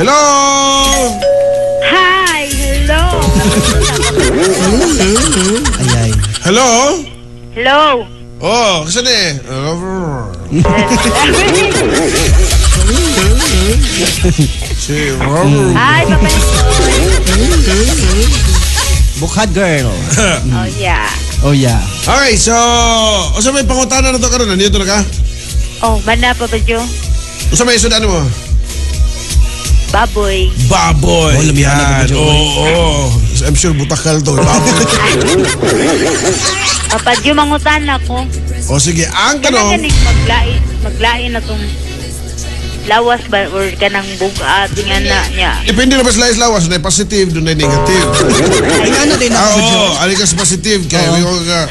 Hello! Hi! Hello! Ay. Hello? Hello! Oh, kasi eh. Si Robert. Hi, Papa Nicoy. Bukhad girl. Oh, yeah. Oh, yeah. Okay, so, usa may pangutana na to karon, nandito na ka? Oh, mana, Papa Joe. Usa may sudan mo? Baboy. Baboy. Oh, lumihan na Yan. Papa Joe. Oo. I'm sure butakal to. Baboy. Papa Joe, mangutan ako. O sige, ang Kanang tanong. ganing maglain na tong lawas ba or kanang bugat nga na niya. Depende na ba sa lawas, na positive, doon na negative. Ay, ano din ako, Papa Joe. Ali ka sa positive, kaya may ka.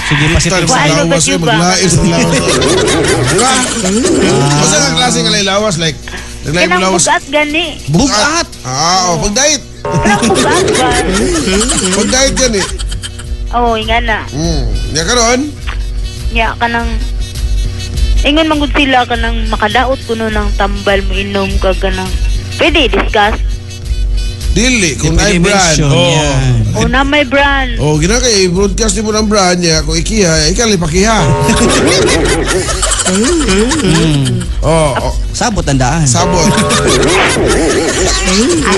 Sige, positive Sa Wala ba lawas, ba? maglais ng lawas. Diba? Basta ang klase nga lawas, like, naglay mo Kanang lawas. bugat gani. Bugat. Oo, pag-diet. Kanang bugat ba? Pag-diet yan eh. Oh, nga na. Yan karon. Nya kanang ingon manggod sila kanang makadaot kuno ng tambal mo inom ka kanang pwede discuss. Dili, kung Di ay pwede brand. mention, yan. O na may brand. Oh, gina kay broadcast mo ng brand niya, kung ikiha, ikaw lipakiha. Oh, Sabot ang daan. sabot.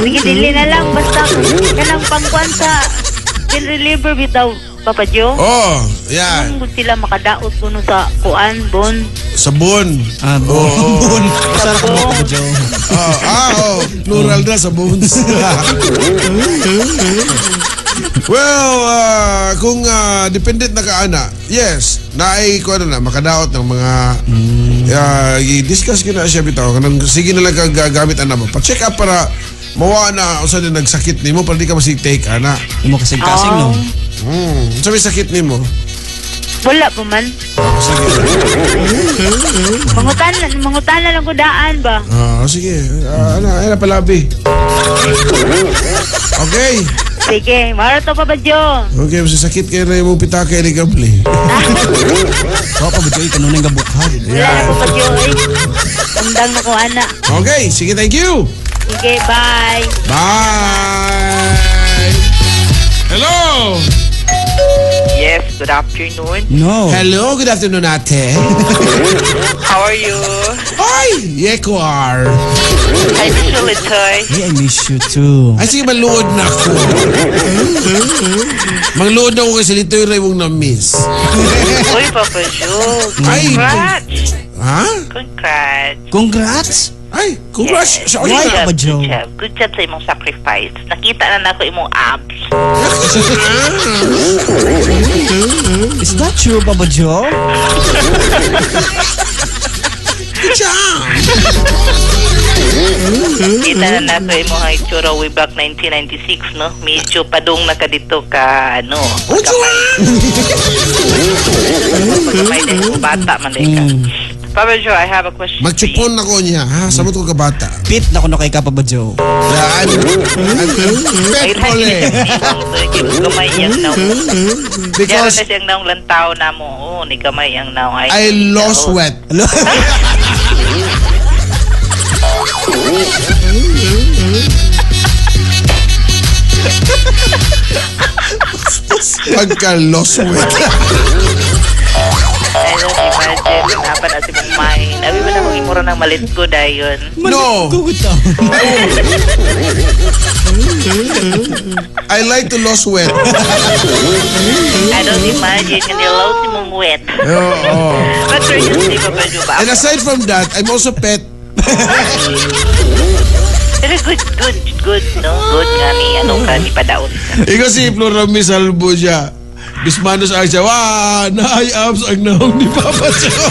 Sige, dili na lang basta kanang pangkuan sa reliever bitaw Papa Joe. Oh, yan. Manggod sila makadaot kuno sa kuan bon. Sabon. Bun. Masarap mo, Papa Joe. Plural na sa bones. Well, kung dependent na ka ana, yes, naay ko ano na, makadaot ng mga i-discuss ko na siya bitaw. Kanang sige na lang kang gagamit ana mo. Pa-check up para mawa na usa din nagsakit nimo para di ka masig-take ana. Imo kasing-kasing, no? Sabi sakit nimo. Wala pa man. Sige. Mangutan na lang ko daan ba? Sige. Ano palabi. Okay. Sige, mara to Papa Joe. Okay, masasakit kayo na yung pitaka elegably. So, Papa Joe, kanunang ga bukhad. Wala na Papa Joe eh. Andang na ko ana. Okay, sige, thank you. Sige, bye. Bye. Hello. Yes, good afternoon. No. Hello, good afternoon, ate. How are you? Ay, Yekuar. I miss you, Litoy. Hey, I miss you too. Ay, sige, maluod na ako. Mangluod na ako kasi lito yung mong na-miss. Uy, Papa Joe. Ay. Congrats. Ha? Congrats. Congrats. Ay, congrats. Sa Why, na. Papa Joe? Good job. Good job sa imong sacrifice. Nakita na ako imong abs. Is that true, Papa Joe? Good job. Kita na ako imong itsura way back 1996, no? Medyo padung na ka dito ka, ano, pagkamay. Pagkamay din ko, bata man din ka. Papa Joe, I have a question for you. Magchupon ako niya, ha? Sabot ko kabata. Pit na ko na kay ka, Papa Joe. Yan. Ay, Petrol eh. gamay yang naong. Diyan Because na siyang naong lantaw na mo. Oo, ni gamay ang naong. I lost sweat. Hello? Pagka lost sweat. I don't imagine. Hanapan na si mong main. Abi ba na mong imura ng malit ko dayon? No. Kugutan. I like to lose sweat. I don't imagine. Hindi low si mong wet. Oo. But seriously, Papa Joe ba? And aside from that, I'm also pet. Pero good, no? Good nga ni, anong ka, ni padaon ka. Ikaw si Florami Salvo siya. Bismanos ang siya. Wah! Naay-abs ang naong ni Papa Joe.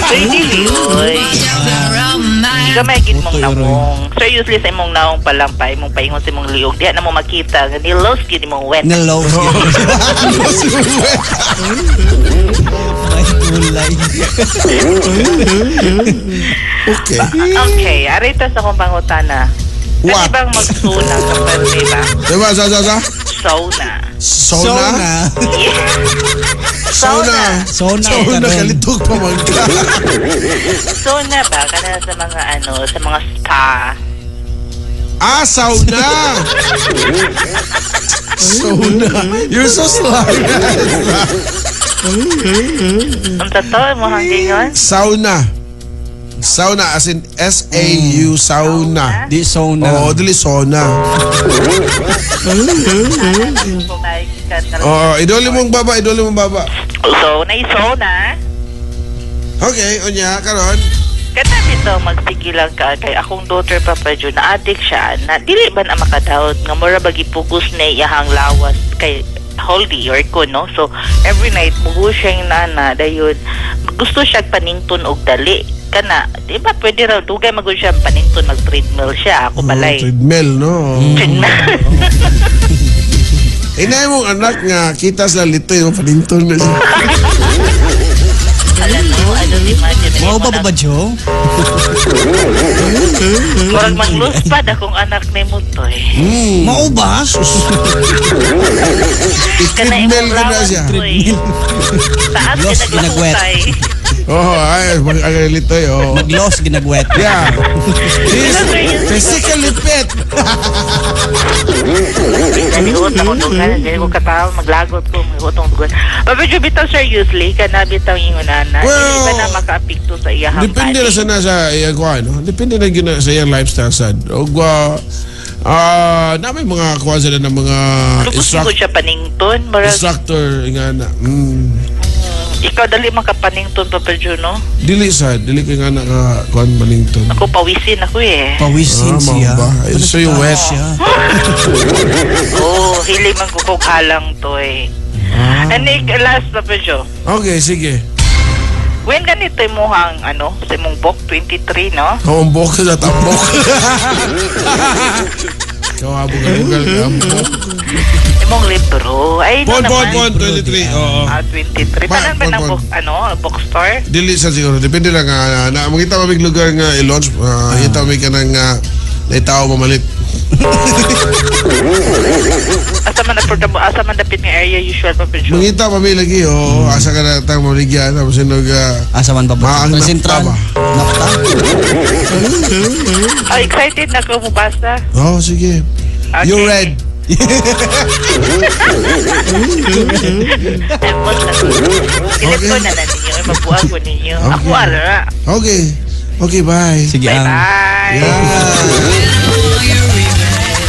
Pero hindi, oy. Hindi ka may mong namong. Seriously, sa imong naong palang pa, imong paingon sa imong liog. Diyan na mo makita. Ni low skin imong wet. Nalaw. May tulay. Okay. Okay, arito sa kong pangutana. What? Kasi bang magsuna sa pwede ba? Diba? Sa? Sauna. Sauna? Yeah. Sauna. Sauna. Kalitok pa man ka. Sauna ba? Kana sa mga ano, sa mga spa. Sauna. Sauna. You're so sly. Ang totoo mo hanggang yun? Sauna. Sauna as in S-A-U, sauna. Di sauna. Oo, dili sauna. Oo, idoli mong baba, idoli mong baba. So, na. Okay, unya, karon. Kana bitaw magsige lang ka kay akong daughter Papa Jun na addict siya na dili ba na makadaot nga mura bagi focus na iyahang lawas kay Holdy or ko no. So every night mugo siya yung nana dayon gusto siya panington og dali kana di ba pwede raw dugay magud siya panington mag treadmill siya ako balay. Treadmill, no? Inay mong anak nga kita sa lito yung paninton na siya. Alam mo, I don't imagine. Wow ba ba, Joe? Murag mangluspad akong anak ni Mutoy. Mao ba? I-treadmill ka na siya. Taas Los, ginaglaktay. Oo, ay, mag-agalitoy, oo. Mag-loss, ginagwet. Yeah. Physically fit. Naligot ako dugan. Hindi ko katawa. Maglagot ko. Magutong dugan. Pero bitaw seriously, kana bitaw yung nana. Well, Hindi ba na maka-apekto sa iyahang depende na sa nasa iyang kuha, no? Depende na gina sa iyang lifestyle sad. O na may mga kuha sila ng mga Gusto ko siya panington. Marag, instructor, nga na. ikaw dali makapanington pa no? Dili sad, dili ka nga naka-kuha manington. Ako pawisin ako eh. Pawisin mao siya. ba? So yung wet. Siya. Oo, hiling man kukog halang to eh. And last Papa Joe. Okay, sige. When ganito mo hang sa mong book 23 no? Kaumbok ka sa tambok. Kawabo ka lugal ka. Imong libro. Ay, Pon, naman. 23. Oo. 23. Tanan ba ng Pon. bookstore? Dili sa siguro. Depende lang na makita mamig lugar nga i-launch. Kita mamig ka ng naitao mamalit. Asa man dapit nga area usual pa picture. Mangita mamig lagi. Asa ka na tang maligyan. Tapos sinog Asa man ba ba? Maang napta Central. ba? Napta? Excited na ko mubasa. Sige. Okay. You read. Ilit ko na ninyo. Mabuhay ko ninyo. Okay. Ako ara. Okay. Okay, bye. Sige, Bye-bye.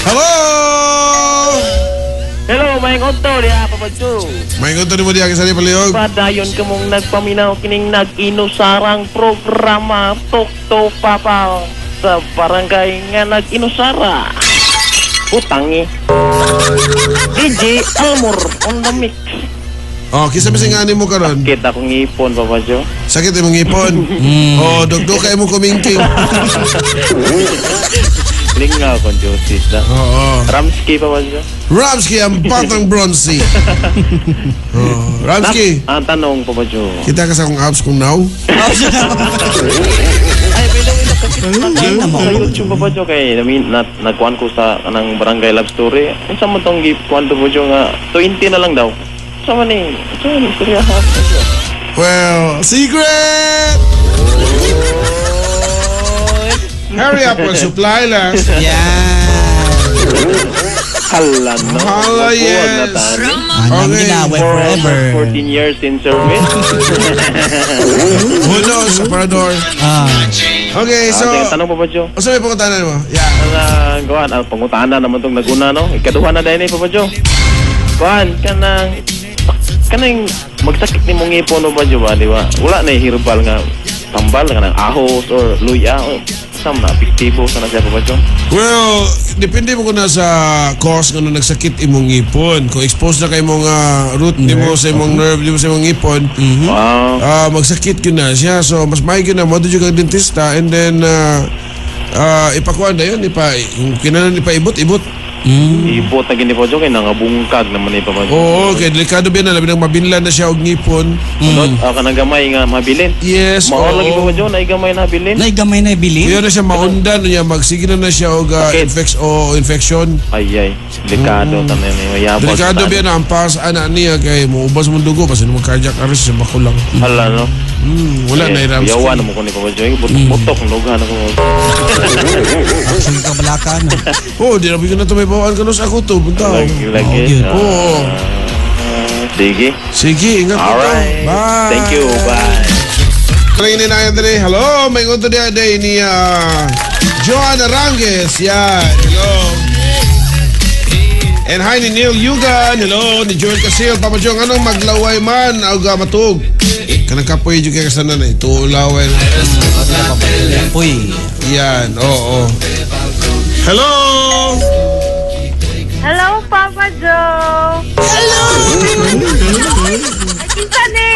Hello! Hello, may konto diha Papadyo. May kunto ni mo diya kisali palihog. Padayon ka mong nagpaminaw kining nag-inusarang programa Tok Papa sa barangay nga nag-inusara. Utangi. DJ Almor on the mix. Kisa bising ani mo karon. Kita kong ipon Papadyo. Sakit imong ipon. Dugdug kay mo kumingking. Lingaw kong justice na. Ramski Papadyo. Ramski ang patang bronzy. Ramski, Ang tanong Papadyo. kita ka sa akong apps kung now. Ay, pwede Hindi na sa mo. YouTube Papadyo kay nagkuhan ko sa kanang barangay love story. Unsa mo tong gikuhan to Papadyo nga 20 na lang daw. Sama ni, istorya ha. Well, secret! Hurry up, we'll supply last. Yan. Hala no. Hala, yes. Anong Okay. ginaway forever. 14 years in service. Who knows, Parador. Okay, so... Tanong Papadyo. Asa may pangutanan mo? Yeah. Ang gawan, ang pangutana naman tong naguna no. Ikaduha na dahil Papadyo. Kuhan, kanang magsakit ni mong ipon Papadyo ba, di ba? Wala na herbal nga tambal nga ng ahos or luya o sam na epektibo sa siya Papadyo. Well, depende mo kung nasa cause nga nagsakit imong ngipon. Kung exposed na kay mong root, di mo sa imong nerve, di mo sa imong ngipon, Wow. magsakit yun na siya. So, mas may yun na, mo doon yung dentista, and then, ipakuan na yun, kinanan ipaibot-ibot. Ibot na gini Papadyo kay nangabungkag naman ni Papadyo. Oo, kaya delikado ba na, labi nang mabinlan na siya og ngipon. Kanang gamay nga mabilin. Yes, Maor lagi oo. Papadyo na gamay na bilin. Nay gamay na ibili. Kaya na siya maundan, niya magsigil na siya og Sakit. infection. Ay, delikado tanan ni yabag. Delikado ba na ang pas ana niya kay muubas mo dugo, basta mag cardiac arrest siya makulang. Hala no. Wala na iram. Yawan naman ko ni Papa Joy. Butok, lugan ako. Sige ka balaka na. Oh, di nabi ko na ito may bawaan ka sa ako to. Buntaw. Lagi. Oo. Sige. Sige, ingat ka to. Alright. Bye. Thank you. Bye. Trainin na yan dali. Hello, may kunto niya day ni Joan Arangues. Yan, hello. And hi ni Neil Yugan. Hello, ni Joel Casil. Papa Jong, anong maglaway man o matug? Kanang kapoy yung kaya kasanan eh. Tuulaway na. Uy. Yan, oo. Hello! Hello, Papa Joe. Hello. Kinsa ni?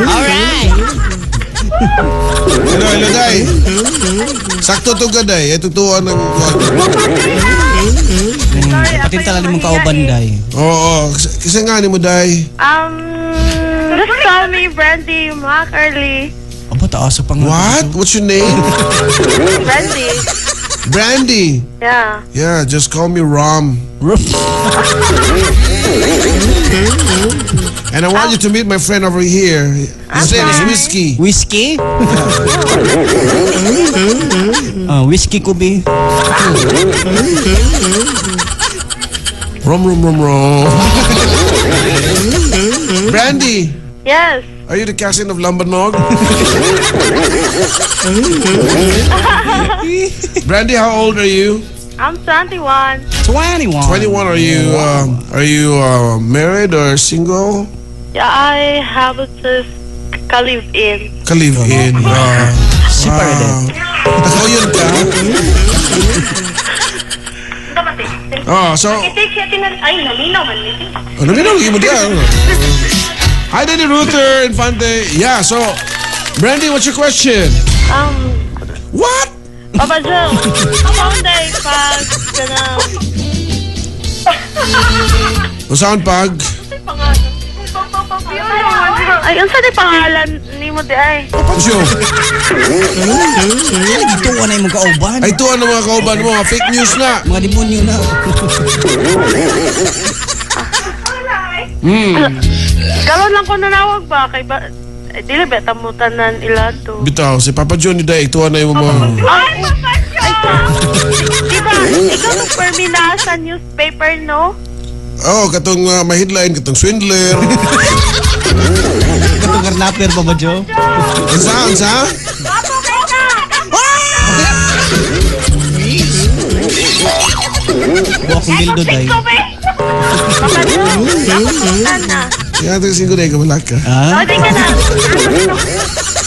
Alright. Hello, hello, day. Sakto to ka, day. Ito tuwan ng... Patinta lang mong kauban, day. Oo, kasi nga ni mo, day. Just call me Brandy Mackerly. Aba, taas pa nga. What? What's your name? Brandy. Brandy. Yeah. Yeah, just call me Rom. And I want you to meet my friend over here. His name is Whiskey. Whiskey? Whiskey kubi. Rom. Brandy, Yes. are you the cousin of Lambanog? Brandy, how old are you? I'm 21. 21. 21. Are you married or single? Yeah, I have to live in. Ka-live in. Separated. Nakaoyon ka? Oh, so... Ay, naminaw man nito. Ano lagi mo diyan? Hi, Danny Ruther, Infante. Yeah, so... Brandy, what's your question? What? Papa Joe, how day pag ganang... Usahan pag... Ay, ang saan pangalan ni mo di ay? Sure. Ay, dito ko na yung mga kauban. Ay, ito ang mga kauban mo, mga fake news na. Mga demonyo na. Karon lang ko nanawag ba? Kay ba... Dili ba tamutanan ila to? Bitaw, si Papa John ni Day, ito na yung mga... Ay, diba, ikaw nung permina sa newspaper, no? Oh, katong ma-headline, katong swindler. Katong karnaper ba ba, Joe? Ansa? Buwakong dildo, day. Papa Joe, nakututan na. Kaya ito kasing ko Day, kamalak ka. Ah? Pwede ka na.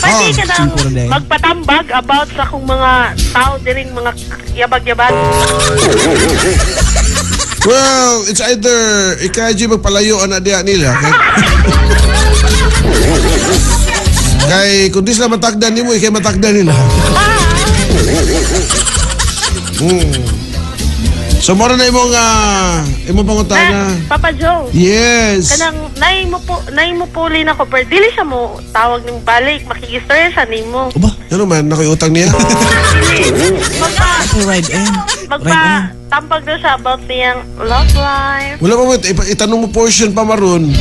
Pwede ka na Singkuro day. magpatambag about sa kung mga tao diring mga yabag-yabag. Well, it's either ikaji magpalayo na diya nila. Kay kung di sila matagdan nimo, ikay matagdan nila. So mora na imong pangutana. Papa Joe. Yes. Kanang nay mo puli na ko pero dili siya mo tawag ning balik makikistorya sa nimo. Aba, Ano man, nakiutang niya? ride in. Magpa tambag na siya about niyang love life. Wala pa mo, itanong mo portion pa maroon.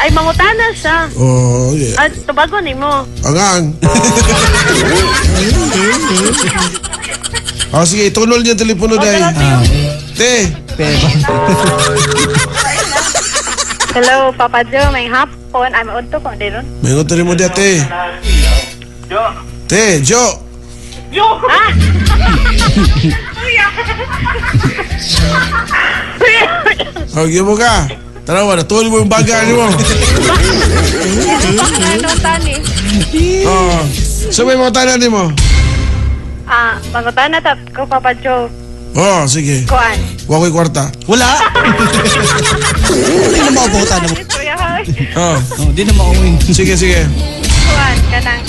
Ay mangutana siya. Oh, yeah. At tubago nimo. Angang. Oh, sige, tunol niya ang telepono day. Te, Pero, Hello, Papa Joe, may hapon. I'm unto ko din ron. may nguto rin mo diya, te. Te, Jo. Ah! Oh, mo ka. Tarawa, natulog mo yung baga mo. Ano tani? Oh. So, may mga tanan mo. Mangutana tat ko, Papa Joe. Oh, sige. Kuan. Wako'y kwarta. wala. Hindi na maubutan na mo. Kuya, hoy. Oh, Oh, di na mauwing. sige. Kuan, kanang.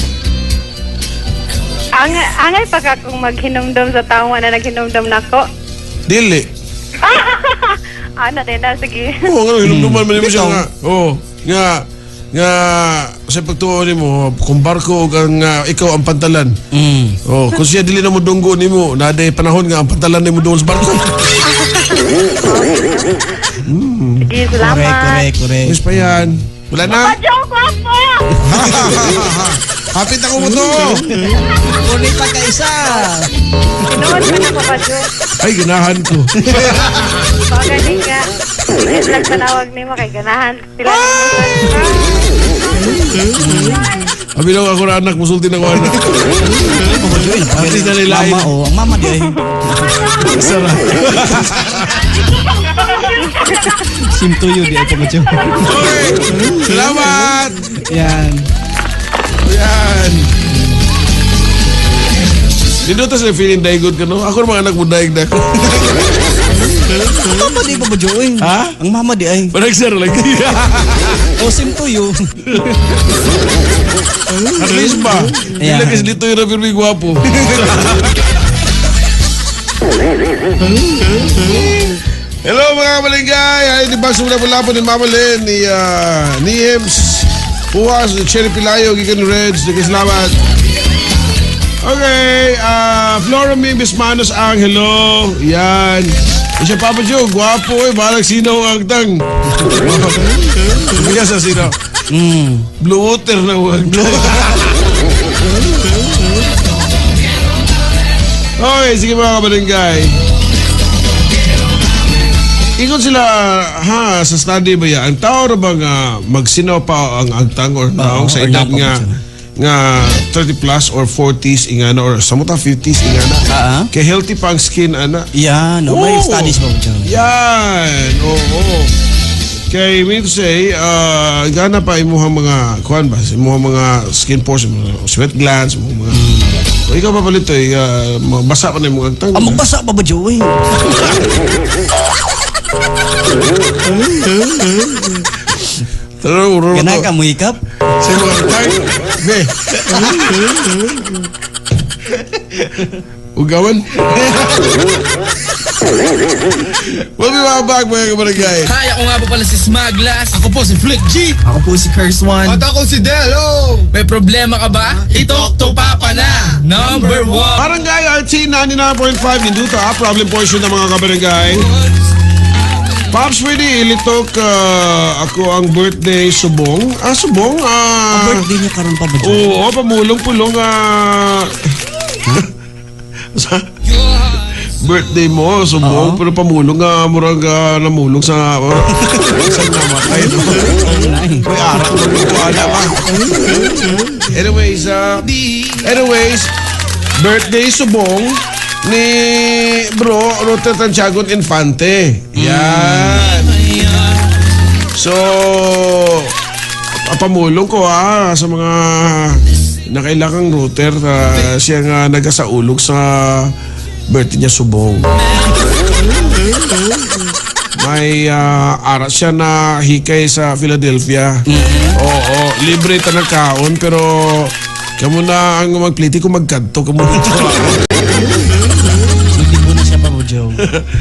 Angay pa ka kung maghinumdum sa taong na naghinumdum na ko. Dili. Ano din na, sige. Oo, nga, hinumduman man mo siya nga. Oo, nga, sa pagtuon mo, kung barko o kang ikaw ang pantalan. Oh, kung siya dili na mo dunggo ni mo, naday panahon nga ang pantalan ni mo doon sa barko. Sige, salamat. Correct. Miss pa yan. Wala na. Joke ko po! Hapit ako mo to. Kunin pa ka isa. Inuwan ko na Papa Jo. Ay, ganahan ko. Pagaling ka. Ilag panawag ni mo kay ganahan. Sila Abi lang ako na anak, musulti na ko anak. Papa Jo, At least nalilain. Mama, ang mama di ay. Sarap. Simtuyo di ay Papa Jo. Okay. Salamat. Yan. Yan. Dito to sa feeling daigod ka, no? Ako mga anak mo daig na ako. Ang mama di Papa Jo eh. Ha? Ang mama di ay. Parang sir lagi. O simtuyo. At least ba? Ayan. Ilagis dito yung rapir may gwapo. Hello mga kabalingay. Ay, di ba sumula po ni Mama Len, ni Hims, Puwas, ni Cherry Pilayo, Gigan Reds, salamat. Okay, Flora Mi, Miss Manos ang hello. Yan. Siya Papa Joe, gwapo eh, balag sinaw ang agtang. Hindi sa sinaw. Blue water na agtang. Okay, sige mga kabalingay. Ingon sila, sa study ba yan? Ang tao na bang magsinaw pa ang agtang or taong sa or edad napaka nga 30 plus or 40s ingana or samuta 50s ingana. Kaya healthy pa ang skin, ana. Yan, no, may studies Papa Jo. Yan, oo. Kaya mean to say, gana pa imuhang mga, kuhan ba, imuhang mga skin pores, mga sweat glands, mga o ikaw pa palito, basa pa na yung mga agtang. Magbasa Papa Jo eh. Tara, Ganay ka mo hikap. sa mga agtang. Be. Ugawan. We'll be right back mga kabarangay. Hi, ako nga po pala si Smaglas. Ako po si Flick G. Ako po si Curse One. At ako si Delo. May problema ka ba? I-talk to Papa na. Number 1. Barangay RT 99.5 Ninduta, problem portion ng mga kabarangay. Pops, pwede ilitok ako ang birthday subong. Subong? Birthday niya karon Papa Jo. Oo, pamulong-pulong birthday mo, subong. Pero pamulong murag namulong sa namatay. May arak na wala pa. Anyways, birthday subong ni bro Roter Tantiagon Infante. Yan. So, pamulong ko sa mga nakailangang router siya nga nagasaulog sa birthday niya subong. May aras siya na hikay sa Philadelphia. Oo, libre ta ng kaon pero kamo na ang magpliti ko magkanto kamo dito. Nagdibo na siya Papa Jo.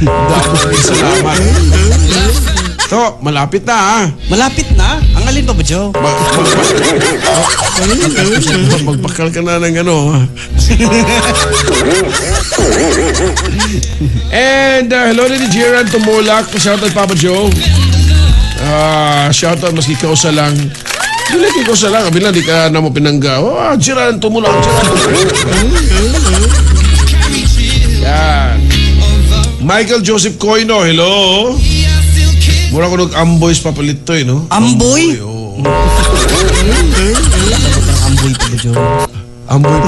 Dapat salamat. To, malapit na Malapit na. Ang alin Papa Jo. Magpakal ka na ng And hello rin ni Gerard Tumulak. Shoutout Papa Joe. Shoutout maski kausa lang. Dili kay kausa lang. Bilang di ka na mo pinangga. Gerard Tumulak. Yan. Michael Joseph Coino. Hello. Mura ko nag-amboys papalit to no? Amboy? Oo. Amboy Papa Jo. Amboy po.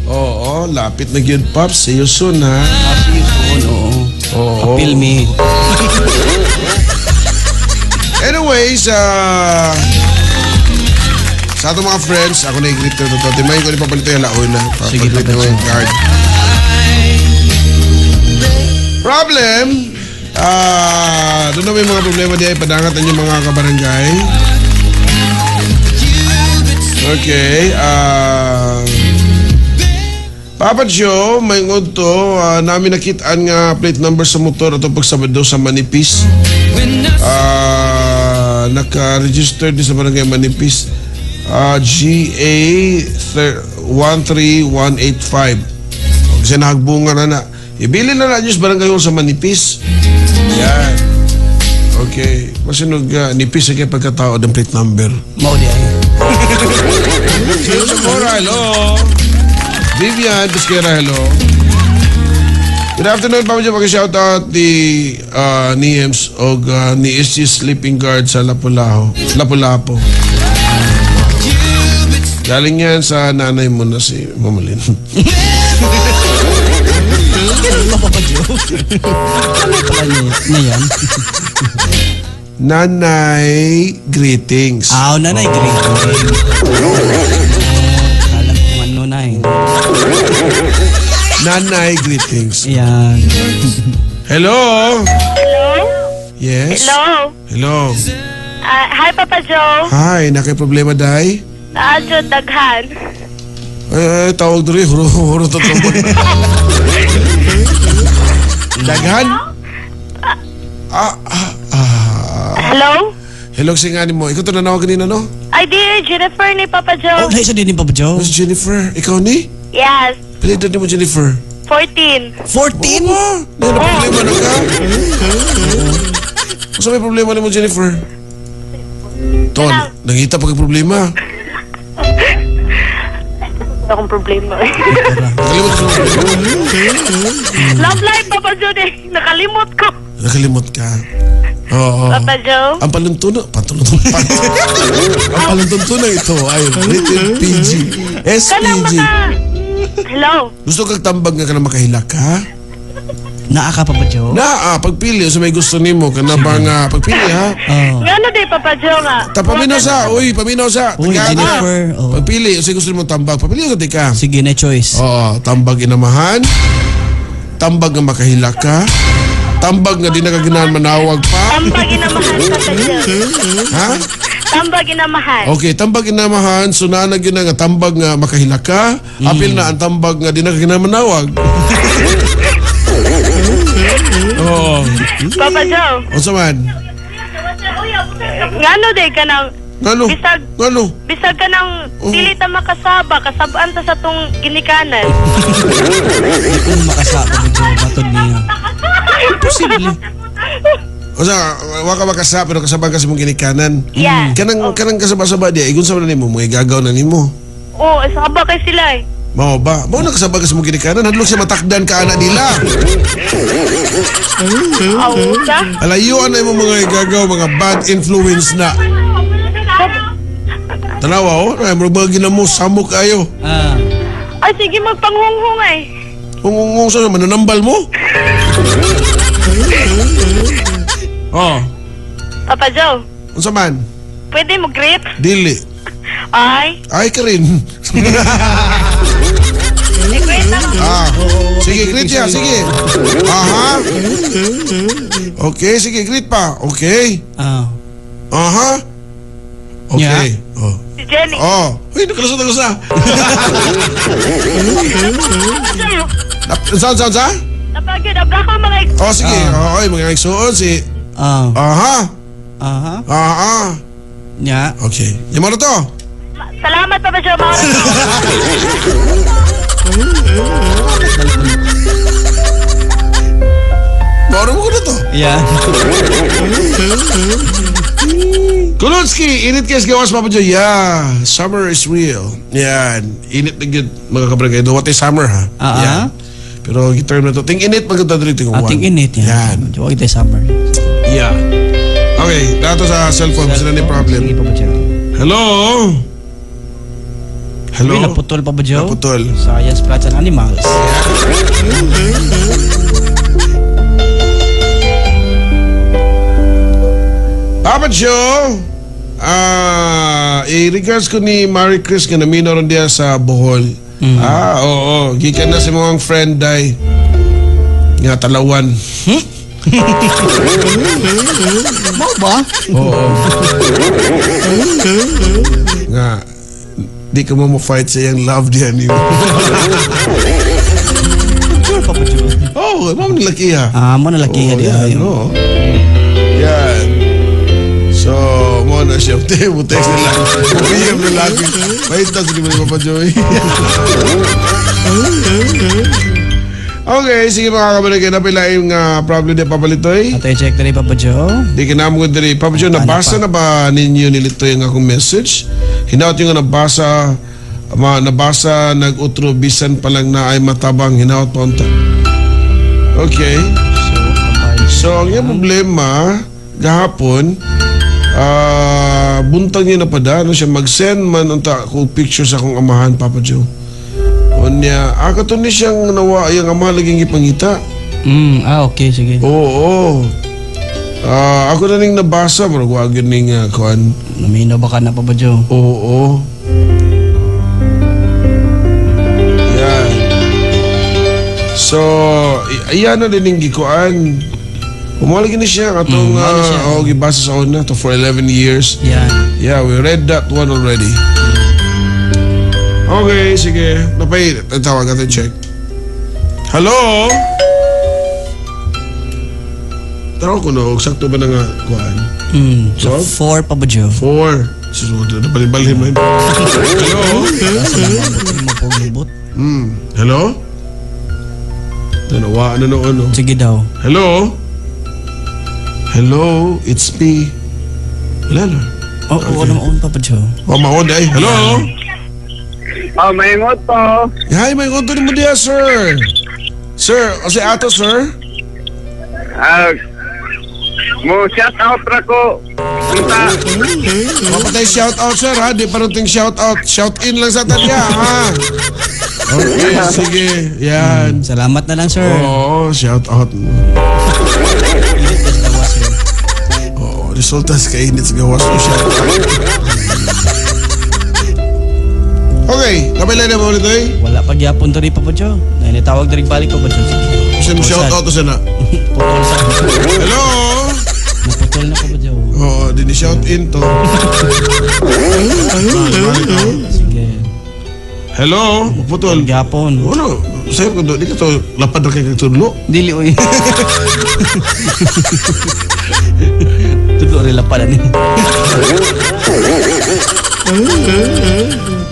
Oo, lapit na yun, Pops. See you soon, ha? Oo. Appeal me. Anyways, sa atong mga friends, ako na i-greet ko ito. Timayin ko ni papalito yung laon na. Sige, Papalito Papa yung Jo. card. Problem, doon na may mga problema diya. Ipadangat na yung mga kabarangay. Okay, Papa Joe, may ngod to, namin nakitaan nga plate number sa motor at pagsabado sa Manipis. Naka-register din sa barangay Manipis. GA 13185. Kasi nahagbunga na Ibili na lang Diyos barangay sa manipis. Yan. Okay. Masinog nipis sa pagkatao ng plate number. Mao di ay. Sino Mora, hello. Vivian Pesquera, hello. Good afternoon, Papa Joe. Pag-shoutout ni Niems o ni SG Sleeping Guard sa Lapu-Lapu. Galing yan sa nanay mo na si Mamalin. Ganun ba, Papa Joe? Ano pala na yan? Nanay, greetings. Nanay, great. Kala ko kung ano na eh. Nanay, greetings. Ayan. Hello? Hello? Yes? Hello? Hello? Hi, Papa Joe. Hi, problema day? Adyo, daghan. Tawag doon huro to trombon. Daghan? Hello? Hello, singani mo. Ikaw ito nanawag kanina, no? Ay, di, Jennifer ni Papa Joe. Isa din ni Papa Joe. Miss Jennifer, ikaw ni? Yes, Pili edad ni mo, Jennifer. 14. 14? Ano problema na ka? Masa may problema ni mo, Jennifer? Ton, nangita pa kay problema. Wala akong problema. Nakalimot ka sa Love life, Papa Joe. Nakalimot ko. Nakalimot ka. Oo. Papa Joe. Ang paluntuno, ang paluntuno ito ay rated PG. Kanang SPG. Hello? Gusto kang tambag nga ka na makahilak, ha? Naa ka, Papa Joe? Pagpili, sa may gusto nimo ka na ba nga pagpili, ha? Oh. Nga di, Papa Joe nga. Paminaw sa, paminaw sa. Uy, Tingala. Jennifer. Oh. Pagpili, sa gusto mo tambag, papili ka, tika. Sige na choice. Oo, tambag inamahan, tambag nga makahilak ka, tambag nga di nakaganahan manawag pa. Tambag inamahan, Papa Joe. Ha? Tambag inamahan. Okay, tambag inamahan, sunanag yun na nga tambag nga makahilak ka, apil na ang tambag nga di nakaganahan manawag. Oo. Papa Joe. O saman? Ngano di ka nang Ngano? Ngano? bisag ka nang dili ta makasaba, kasabaan ta sa tong ginikanan. Hindi ko makasa, Papa Joe. Batod niya. Imposible. O sa, waka makasa, pero kasabang kasi mong ginikanan. Yeah. Kanang kasaba-saba di, igun sa na nimo, mga igagaw na nimo. Oo, saba kay sila eh. Mao ba? Mao na kasabang kasi mong ginikanan, hadlok siya matakdan ka anak nila. Ausa. Alayuan na yung mga igagaw, mga bad influence na. Tanawa, ay, mga ginamo, samok kayo. Ay, sige, magpanghunghung eh. Kung saan, mananambal mo? Oh, Papa Joe, unsa man? pwede mo greet? Dili. Ay, Ay ka rin. greet na. Sige, greet ya, sige. Aha. Okay, sige, greet pa. Okay. Aha. Okay. Oh. Si Jenny. Oh. Uy, nakalusot. Saan? Napagod, abra ko mga Oh, sige. Okay, mga igsuon si... Aha. Nya. Okay. Yung mo na to. Salamat, Papa Joe. Mga Mauro mo ko na to. Yeah. Kulunski, init kayas gawas, Papa Joe. Yeah, summer is real. Yan. Init na good, mga kabragay. Do what is summer, ha? Yan. Pero gitarm na to. Ting init, magkatadali ting uwan. Ating init yan. Yan. Huwag ito summer. Yeah. Okay, lahat to sa cellphone. Sila ni problem. Sige, Papa Joe. Hello? Hello? Uy, naputol, Papa Joe. Naputol. Science, Plants and Animals. Papa Joe, i-regards ko ni Marie Chris nga namino ron diya sa Bohol. Oo. Gikan na si mga friend day. Nga talawan. Mau ba? Oo. Nga, di ka mo ma-fight sa iyang love diyan niyo. Sure, Papa Joe. Oo, ma'am nilaki ha. Mo nalaki Oo, di yan, ayo. oo. Yan. So, mo na siya. Mo text nila. PM na lagi. Mahita sa ni Papa Joey. Okay, sige mga kabaligay, napilaing problem ni Papa Litoy. Ato i-check na rin, Papa Joe. Di kinamagod diri. Papa Joe, nabasa na ba ninyo ni Litoy ang akong message? Hinaot yung nabasa, nag-utro, bisan pa lang na ay matabang, hinaot pa unta. Okay. So, ang yung problema, gahapon, buntang niya na pada, ano siya, mag-send man unta ko picture sa akong amahan, Papa Joe. Unya, kato ni siyang nawa, yung amahan laging ipangita. Okay, sige. Oo. Ako na ning nabasa, marag wag yun ning kuan. Naminaw ba ka na, Papa Joe? Oo. Yan. So, ayan na din yung gikuan. Umalagi na siya katong gibasa sa una to for 11 years. Yan. Yeah, we read that one already. Okay, sige. Napay, tawag natin check. Hello? Tawag ko na, sakto ba na nga kuan? So, 4, Papa Joe. 4. Susunod na balhin mo yun. Hello? Mapagulibot. Hello? Tanawa, ano? Sige daw. Hello? Hello, it's me. Wala na. Oo naman, Papa Joe. Maon ay. Hello? May ngot po. Hi, may konto ni mo diya, sir. Sir, o si ato, sir? Mo shout out ra ko. Mapatay shout out, sir, ha? Di pa rin shout out. Shout in lang sa tanya, ha? Okay, sige. Yan. Salamat na lang, sir. Oo, shout out. Oo, resultas kainit sa gawas ko shout out. Okay, kapilay na mo ulit eh? Wala pagyapon to rin, Papa Joe. Nainitawag na rin balik, Papa Joe. Sige. Kasi mo shout out to sana. Putol sa... Hello? Naputol na, Papa Joe. Oo, di shout in to. Sige. Hello? Putol. Pagyapon. Ano? Sa'yo ko doon, di ka to lapad na kayo kagtudlo. Dili, uy. Tudlo rin lapadan eh.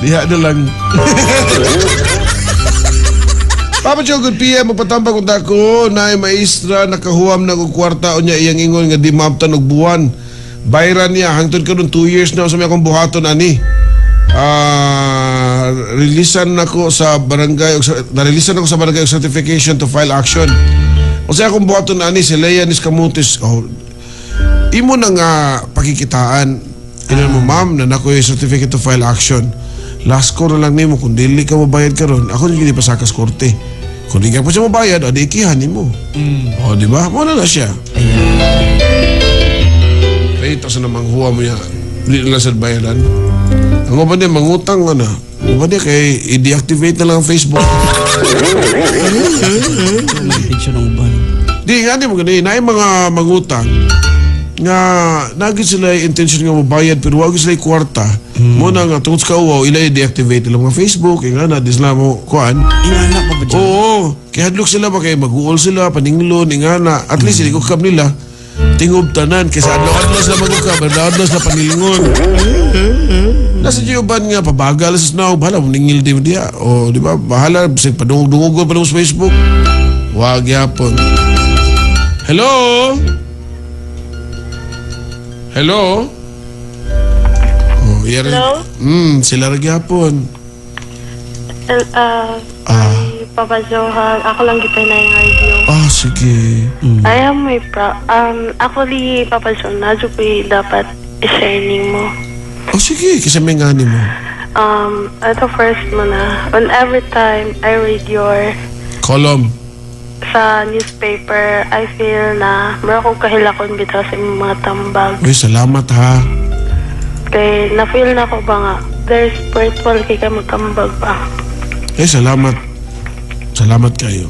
Diha na lang. Papa Joe, good PM. Magpatambag kung tako na ay maestra nakahuam na kong kwarta o niya iyang ingon nga di maabtan og buwan. Bayran niya. Hangtod ka nun 2 years na sa may akong buhaton ani. Releasan ako sa barangay na-releasan ako sa barangay og certification to file action. O sa akong buhaton ani si Leia Niscamutis. Imo na nga pakikitaan. Ilan mo, ma'am, na nakoy certificate to file action. Last call na lang nimo kung dili ka mabayad karon, ako hindi pa sakas korte. Kung di ka pa siya mabayad, adi ikihan mo. O, di ba? Muna na siya. Kaya ito sa namang huwa mo yan. Hindi na lang sa bayaran. Ang ba niya, mangutang ano. Ang ba niya, kaya i-deactivate na lang ang Facebook. May picture ng uban. Di, nga di mo ganun. Na mga mangutang nga nagit sila intention nga mabayad pero wag sila kwarta mo na nga tungod sa kauwaw ila i-deactivate nila mga Facebook nga na disla mo kuan Ingana, Papa Joe. oo kaya hadlok sila ba kay mag-uol sila paninglon ingana at least hindi ko kab nila tingob tanan kaysa adlaw sila magukab adlaw sila panilngon nasa diuban nga pabagal sa snow bahala mo ningil di dia o di ba bahala sa padungog-dungog pa sa Facebook wag yapon. Hello. Hello? Oh, yari. Hello? Sila ragyapon. Papa Johan, ako lang gipay na yung radio. Sige. I have my actually, Papa Johan, nadyo po dapat i-share mo. Sige, kasi may ngani mo. Ito first mo na. On every time I read your Column. sa newspaper, I feel na meron akong kahilakon bitaw sa imong mga tambag. Uy, salamat ha. Kaya na-feel na ko ba nga, there's spiritual kay ka magtambag pa. Salamat. Salamat kayo.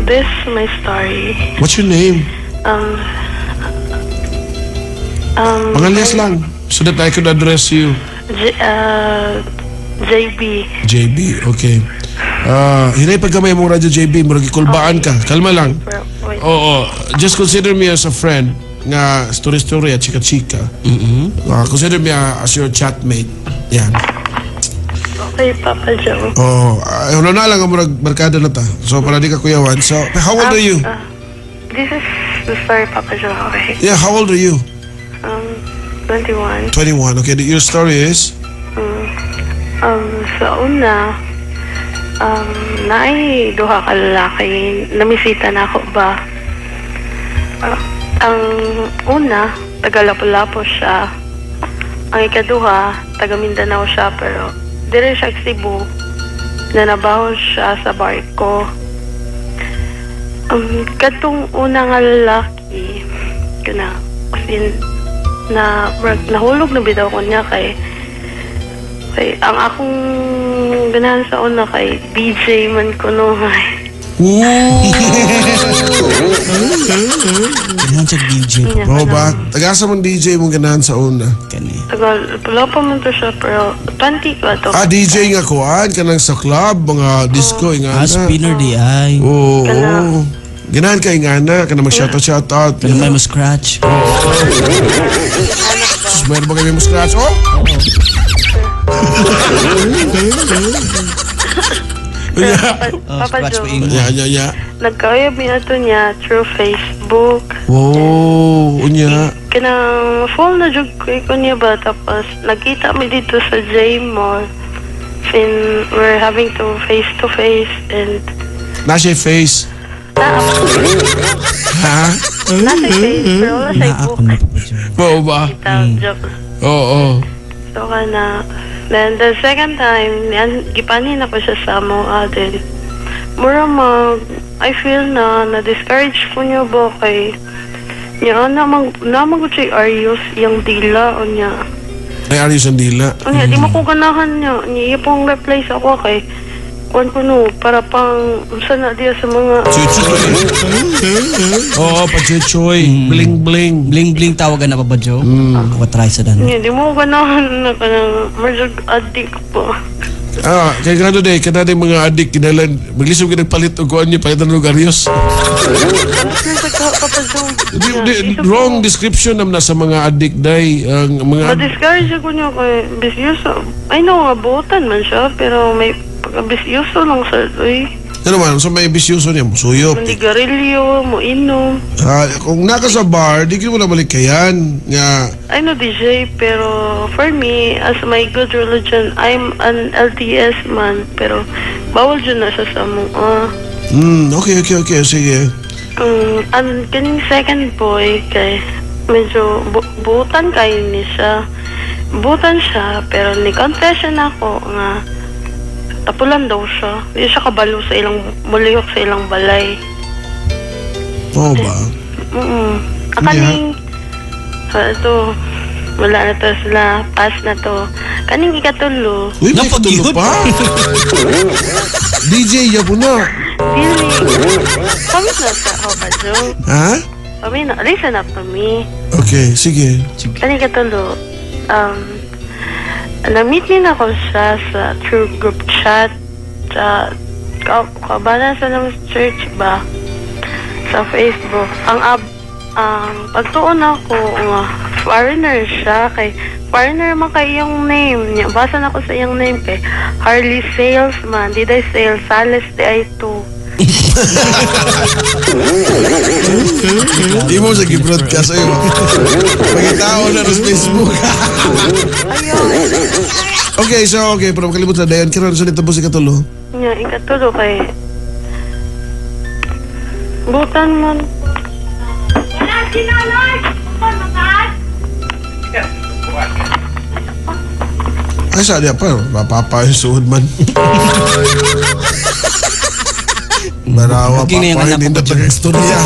This is my story. What's your name? Pangalias lang. So that I could address you. JB. JB, okay. Hinay pagkamay mong radyo JB, murag ikulbaan ka. Kalma lang. Oo, just consider me as a friend nga story-story at chika-chika. Consider me as your chatmate. Yan. Okay, Papa Joe. Oh, ano na lang ang murag barkada na ta. So para di ka kuyawan. So how old are you? This is the story, Papa Joe. Okay. Yeah, how old are you? 21. 21. Okay, your story is? Sa una, naay duha ka lalaki, namisita na ako ba? Ang una, taga Lapu-Lapu siya. Ang ikaduha, taga Mindanao siya, pero dire siya sa Cebu. Nanabaho siya sa barko. Katong una nga lalaki, kana, kasi nahulog na bitaw ko niya kay ang akong ganahan sa una kay BJ man ko no. Ganahan siya DJ. Oo ba? Tagasa mong DJ mong ganahan sa una. Kani. Tagal, wala pa man to siya, pero 20 ko to. DJ nga kuhaan ka nang sa club, mga disco, ingana. Spinner di ay. Oo. Ganahan ka ingana, ka na mag-shoutout. Kani may mo scratch. Sus, mayroon ba kayo may scratch? Oh? Papa Scratch Joe, pa ingo. Yeah. nagkayab niya ito niya through Facebook. Wow, unya. Kanang full na jug ko niya ba, tapos nagkita mi dito sa J Mall. Since we're having to face and Nasa face. Ha? nasa face, pero wala sa Naa ako book. na Papa Joe. Oo ba? Joke. Oo. So kana, then the second time, gipanin ako siya sa mga din. Mura I feel na-discourage ko niya ba kay niya namang ko siya Arius yung dila o niya. Ay, Arius ang dila. O niya, di mo ko ganahan niya. Niya pong reply sa ako kay kuwan ko no, para pang sana diya sa mga Chuchoy. Oo, pa-chuchoy. Bling-bling. Bling-bling tawagan na Papa Joe. Ako try sa dan. niya, di mo ko ganahan na kanang merjag addict po. Kaya gano day, kada day mga adik kinalan, maglisog ka nagpalit o kuhan niyo, palitan ng Arius. Wrong description naman na sa mga adik day. Ang mga Ma-discourage ako niya kay bisyoso. I know nga, buotan man siya, pero may pagka-bisyoso lang sa ano man, so may bisyoso niya, musuyop. Mandigarilyo, mo inom. Kung naka sa bar, di ka mo na malikayan. Nga, I know DJ, pero for me, as my good religion, I'm an LDS man, pero bawal dyan na siya sa mga. okay, sige. Ang kaning second boy, kay medyo buutan kayo ni siya. Buutan siya, pero ni-confession ako nga tapulan daw siya. Hindi siya kabalo sa ilang, muliyok sa ilang balay. Oo ba? Kaning, ito, wala na to sila, pass na to. Kaning ikatulo. Uy, may katulo pa? DJ, yapo na. Really? Kami na sa Papa Joe. Ha? Kami na, listen up to me. Okay, sige. Kaning ikatulo, na-meet din ako siya sa through group chat sa kabana sa ng church ba sa Facebook. Ang pagtuon ako nga foreigner siya kay foreigner man kay iyong name niya. Basa na ko sa iyong name kay Harley Salesman. Di day sales, Sales di ay to. Di mo sa broadcast sa'yo. Pagkitao na sa Facebook. Okay, pero makalimutan na dayan. Kira na sa nito po si Katulo. Nga, ikatulo kay butan man. Ay, saan niya pa? Mapapa yung suhod man. Marawa, Okay na yung papa, anak hindi ko na ba dyan? taga-istorya.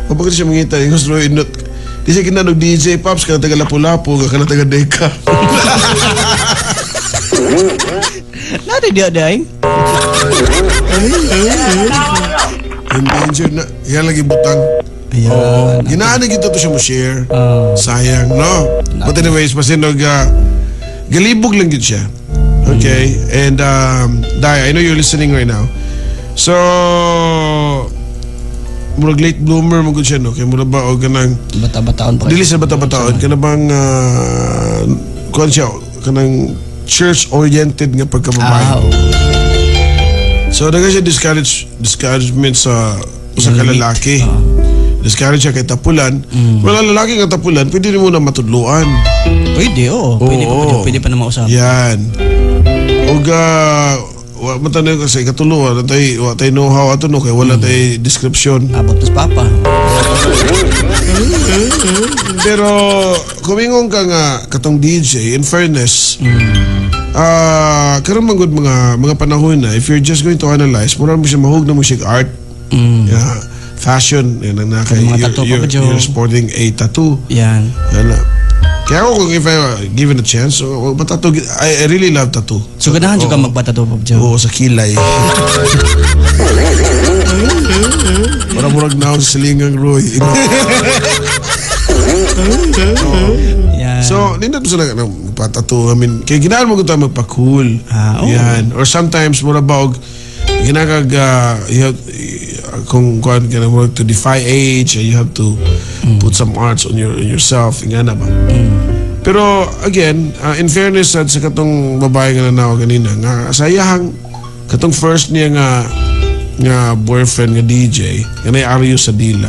O bakit siya mangita? Yung gusto inot. Di siya kinanog DJ Pops, ka na taga Lapu-Lapu, ka na taga Deka. Nada dia day. Endangered na. Yan lagi butang. Ayan. Ginaan na kita to siya mo share. Sayang, no? But anyways, masinog, galibog lang yun siya. Okay? And, Dai, I know you're listening right now. So, murag late bloomer mo gud siya no kay mura ba og kanang Bata-bataon pa. dili sa bata-bataon kana bang kuan siya kanang church oriented nga pagkababae. So daga siya discouragement sa usa ka lalaki. Discourage siya kay tapulan. Wala lalaki nga tapulan, pwede rin mo na matudluan. Pwede, oo. Pwede pa na mausap. Yan. Og matanay ko sa ikatulo, wala tayo know-how ato no, kaya wala tayo description. Abot tos papa. Pero kumingong ka nga katong DJ, in fairness, karon manggod mga panahon na, if you're just going to analyze, mura mo siya mahug na music art, fashion, yan ang nakay, you're sporting a tattoo. Yan. Kaya ako kung if I given a chance, tattoo, I really love tattoo. So ganahan ka magpatato, Pop Joe? Oo, sa kilay. Murag na ako sa silingang Roy. So, nindot mo sila magpatato. I mean, kaya ginaan mo tayo magpa-cool. Yan. Or sometimes, mura ba og ginagag, kung kuan ka na mo to defy age, you have to put some arts on yourself. Nga na ba? Pero, again, in fairness sa katong babae nga nanaw kanina, nga sayahang katong first niya nga boyfriend nga DJ, nga na-aryo sa dila.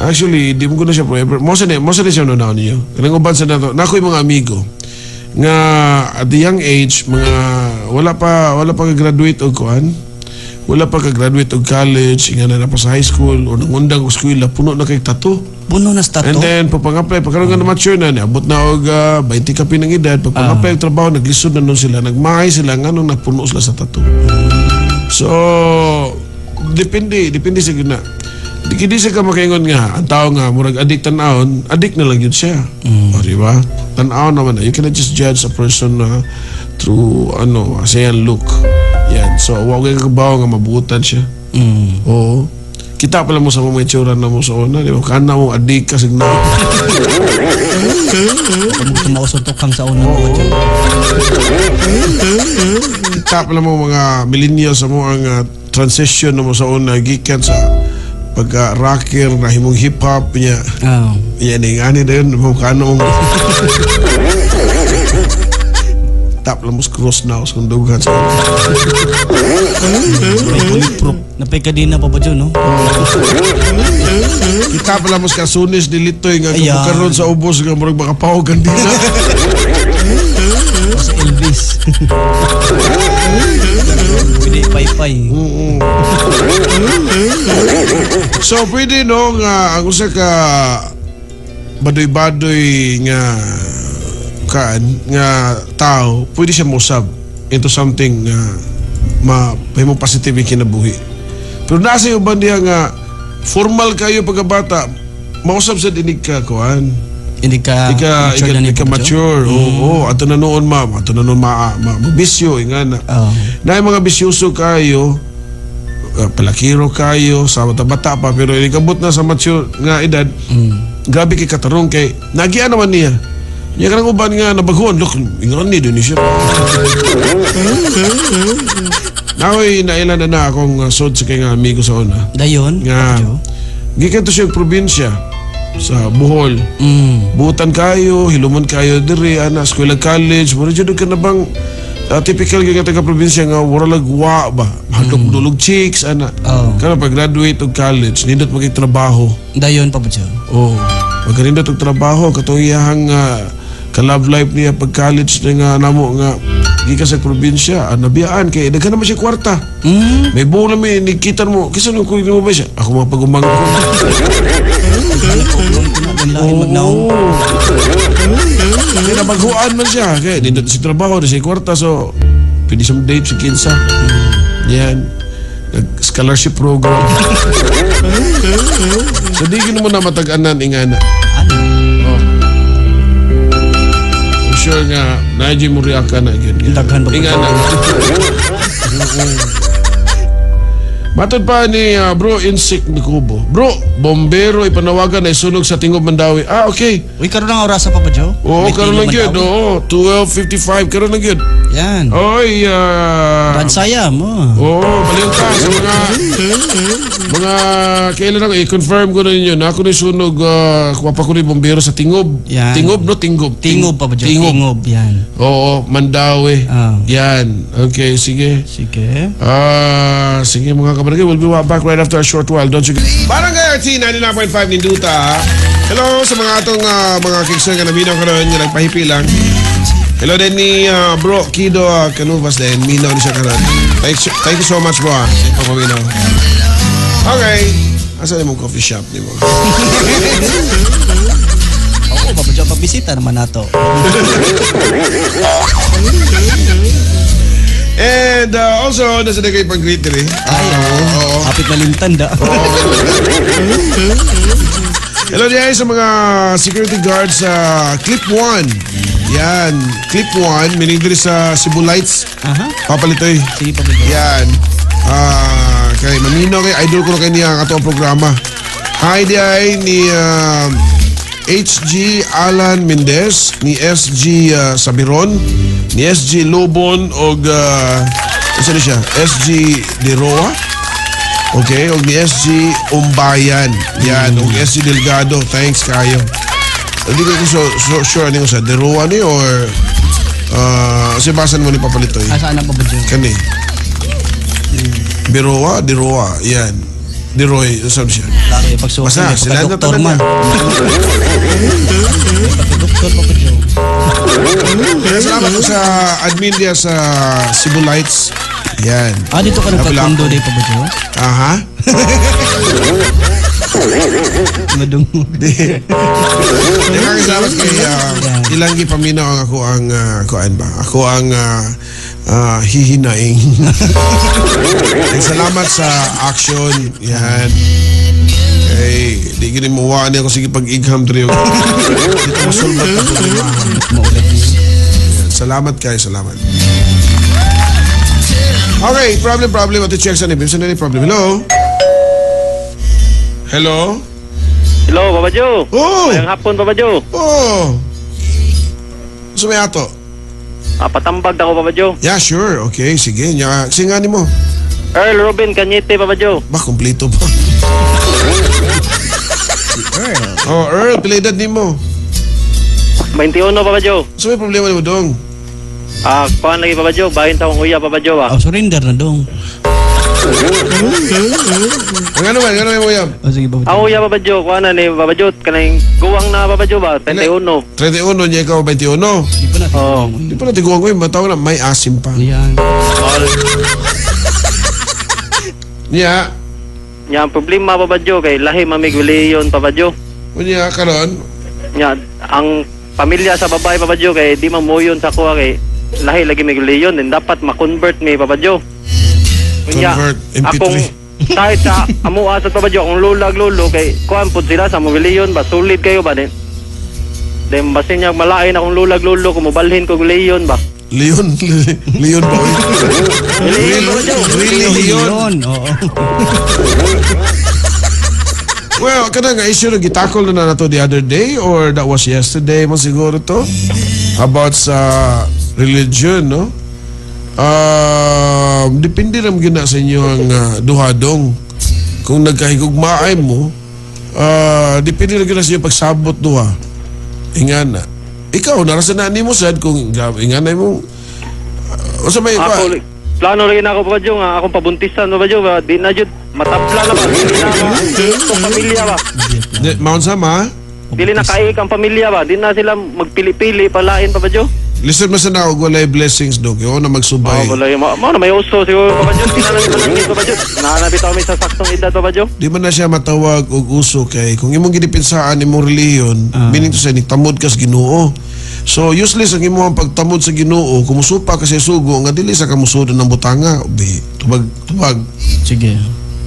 Actually, di mo ko na siya forever. Mosa na siya nanaw niyo. Kanang uban sa nato, na ako'y mga amigo nga at the young age, mga wala pa ka-graduate o kuan, wala pa ka-graduate og college, nga na pa sa high school o nangundang og eskwela, puno na kay tattoo. Puno na sa tattoo? And then, pagpang-apply, pagkaroon nga na mature na, abot na og 20 ka pinang edad, pagpang-apply og trabaho, naglisod na nun sila, nagmahay sila, nga nung napuno sila sa tattoo. So, depende sa gina. Di siya ka makaingon nga, ang tao nga, murag adik tanawon, adik na lang yun siya. O, diba? Tanawon naman na. You cannot just judge a person through, sayang look. Yan. So, wag ka kabaw nga mabutan siya. Oo. Kita pala mo sa mga itsura na mo sa una, di ba? Kana mo, adik ka signa. Mausuntok kang sa una. Kita pala mo mga millennials sa mo ang transition na mo sa una, gikan sa pagka-rocker na himong hip-hop niya. Yan nga na yun, kano mo. Tap lang mo cross na sa kundugan sa may bulletproof. Napay ka din na pa ba dyan, no? Kita pala mo sa kasunis dilitoy nga karon sa ubos nga murag makapawag kandila. Sa Elvis. Pwede pay-pay. So pwede no nga ang usa ka badoy-badoy nga tao, pwede siya musab into something may mo positive yung kinabuhi. Pero nasa yung ba niya nga formal kayo pagkabata, mausap sa dinig ka kuan. Hindi ka mature. Oo, ato na noon mabisyo nga na. Na yung mga bisyoso kayo, palakiro kayo, sa bata pa, pero inikabot na sa mature nga edad, grabe kay katarong kay, nagian naman niya. Niya ka nang uban nga nabaguan, look, ingon ni doon siya. Nakoy nailan na akong sod sa kay nga amigo sa una. Dayon? Nga, gikan to siya probinsya sa Bohol. Butan kayo, hiluman kayo diri, eskwela college, mura dyan ka na bang typical nga taga-probinsya nga waralagwa ba? Hadlok-dulog chicks, Kaya pag-graduate og college, nindot magigtrabaho. Dayon pa ba siya? Oo. Pagka-nindot og trabaho, katong iyahang ka-love life niya pag-college na nga namo nga gika sa probinsya, nabiyaan kay daghan naman siya kwarta. May buo namin, nikitan mo, kasi nung kunin mo ba siya? Ako mga pag-umang ko. Oo. Kaya nabaguan man siya. Kaya nindot si trabaho, na siya kwarta, so pwede siyang date si Kinsa. Yan. Scholarship program. So di gino mo na matag-anan ingana. Sure nga, naji mo react ka na yun. Daghan ba? Ingana nga. Matod pa ni bro Insik ni Kubo. Bro, bombero ipanawagan na isunog sa Tingob Mandawi. Okay. Uy, karon lang oras pa ba, Joe? Oo, karon lang yun. Oo, 12:55 karon lang yun. Yan. Oy, Bansaya mo. Oo, baliw ka sa mga kailan ako i-confirm ko na ninyo na ako na sunog kuwapa ko ni bombero sa Tingob. Yan. Tingob no Tingob. Tingob pa ba, Joe? Tingob. Tingob, yan. Oo, Mandawi. Ah. Yan. Okay, sige. Sige. Sige mga kabarangay, we'll be back right after a short while. Don't you... Barangay RT 99.5 ni Duta. Hello sa mga atong mga kiksan ka na minaw ka ron, yung nagpahipi lang. Hello din ni bro Kido Canuvas din, minaw ni siya ka ron. Thank you so much bro sa pagpaminaw. Okay, asan yung coffee shop ni mo? Oo, papadyo, pagbisita naman nato. And also, nasa na kayo pang-greet din eh. Ay, oo. Kapit malimtan da. Hello diyan sa mga security guards sa Clip 1. Yan, Clip 1, meaning diri sa Cebu Lights. Papalitoy. Sige, papadyo. Yan. Kay Mamino, kay idol ko na kayo niya ang atong programa. Hi diyan ni HG Alan Mendez, ni SG Sabiron, ni SG Lobon, o isa na siya, SG Deroa, okay, o ni SG Umbayan, yan, o SG Delgado, thanks kayo. Hindi ko so sure ano yung sa Deroa ni or sibasan mo ni Papalitoy. Saan na papadyo? Kani. Deroa, yan. Deroy, saan siya? Laki, pagsuko Basta, niya, sila na pagka-doktor talaga. man. Pagka-doktor, papadyo. Salamat ko sa admin niya sa Cebu Lights. Yan. Dito ka nagpatundo day papadyo? Aha. Madungo. Salamat kay Ilanggi Paminaw ang ako ang kuan ba? Ako ang hihinaing. Salamat sa action. Yan. Okay, di gini mo ako sige pag-igham dito. Dito masulbat ka problema. Salamat kayo, salamat. Okay, problem. At check sa nibim. Saan na yung problem? Hello? Hello? Hello, Papa Joe. Oh! Mayang hapon, Papa Joe. Oh! Sumayato? Patambag ako, Papa Joe. Yeah, sure. Okay, sige. Singani mo. Earl Robin Cañete, Papa Joe. Ba, kompleto ba? Earl, pilidad ni mo. 21, Papa Joe. So may problema mo dong? Kuhan lagi, Papa Joe. Bahin taong huya, Papa Joe, Surrender na dong. Ano mo yan? Sige, papadyo. Ang huya, Papa Joe. Kuhan na ni Papa Joe. Kanang guwang na, Papa Joe ba? 31. 31, niya ikaw 21. Di pa natin. Oo. Di pa natin ko yung mataw na may asim pa. Yan. Niya, Nya, ang problema, Papa Joe, kay lahi mamiguli yun, Papa Joe. niya karon. Nya, ang pamilya sa babae, Papa Joe, kay di mamuyon sa kuha, kay lahi lagi miguli yun. Then dapat ma-convert mi, Papa Joe. Nya, Convert, MP3. akong kahit sa amua sa Papa Joe, akong lulag lulo, kay kuhan po sila sa muguli yun ba? Sulit kayo ba din? Then basin niya malain akong lulag lulo, kumubalhin ko guliyon ba? Leon ba? Really, Leon? Oo. Well, kada nga issue na gitakol na nato the other day or that was yesterday mo siguro to about sa religion, no? Depende ram gyud na sa inyo ang duhadong. Kung nagkahigugmaay mo, depende ram gyud na sa inyo pagsabot duha. Ingana. Ikaw narasan na nimo sad kung ingana mo. O sa may Ako, plano rin ako, Papa Joe, nga akong pabuntisan, Papa Joe, ba? Di na jud matabla na ba? Dili na ba? Itong pamilya ba? Mount Sama? Dili na kaik ang pamilya ba? Di na sila magpili-pili palain, Papa Joe. Listen mo sa na og walay blessings dog. Yo na magsubay. Wala yung na may uso siguro, Papa Joe. Tinanong ko lang Papa Joe. Nahanapit ako may sa saktong edad, Papa Joe. Di man na siya matawag og uso kay kung imong gidipensaan imong reliyon, meaning to say ni tamod kas Ginoo. So useless ang imong pagtamod sa Ginoo, kumusupa ka sa sugo nga dili sa kamusudon ng butanga. Tubag. Sige.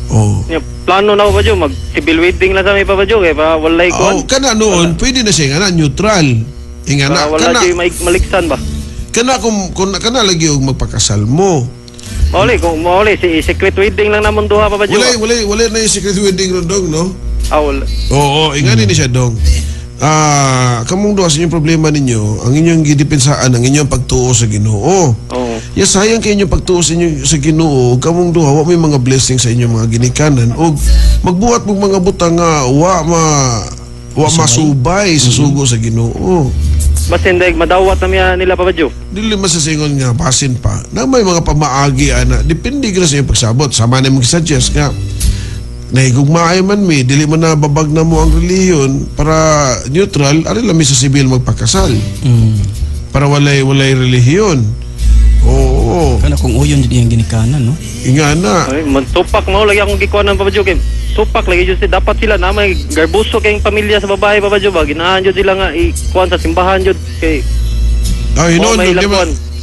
Oh. Plano na Papa Joe, mag-civil wedding lang sa may Papa Joe, kaya pa walay ko. Kana noon, pwede na siya nga neutral. Ingana Wala kana dyan maliksan ba? kana kung kana lagi og magpakasal mo. Mauli si secret wedding lang namon duha Papa Jo. Wala na yung secret wedding ron dong, no? Wala. Oo, ingani ni siya dong. Kamong duha sa inyong problema ninyo, ang inyong gidipensaan, ang inyong pagtuo sa Ginoo. Oo. Ya sayang kay inyong pagtuo sa inyo sa Ginoo, kamong duha wa may mga blessing sa inyong mga ginikanan og magbuhat mong mga butang nga wa masubay sa sugo sa Ginoo. Basin dahil madawat na nila Papa Jo. Dili masasingon nga basin pa na may mga pamaagi ana depende gyud sa iyong pagsabot sama na mag-suggest nga nahigugmaay man mi dili man nababag na mo ang relihiyon para neutral ari lang mi sa sibil magpakasal para walay relihiyon. Oo. Kana kung uyon jud iyang ginikanan, no? Ingana. Ay, mantupak mo lagi akong gikuanan Papa Jo kay tupak lagi jud dapat sila na may garbuso kayong pamilya sa babae Papa Jo ba ginahan jud sila nga ikuan sa simbahan jud kay Hinoon, may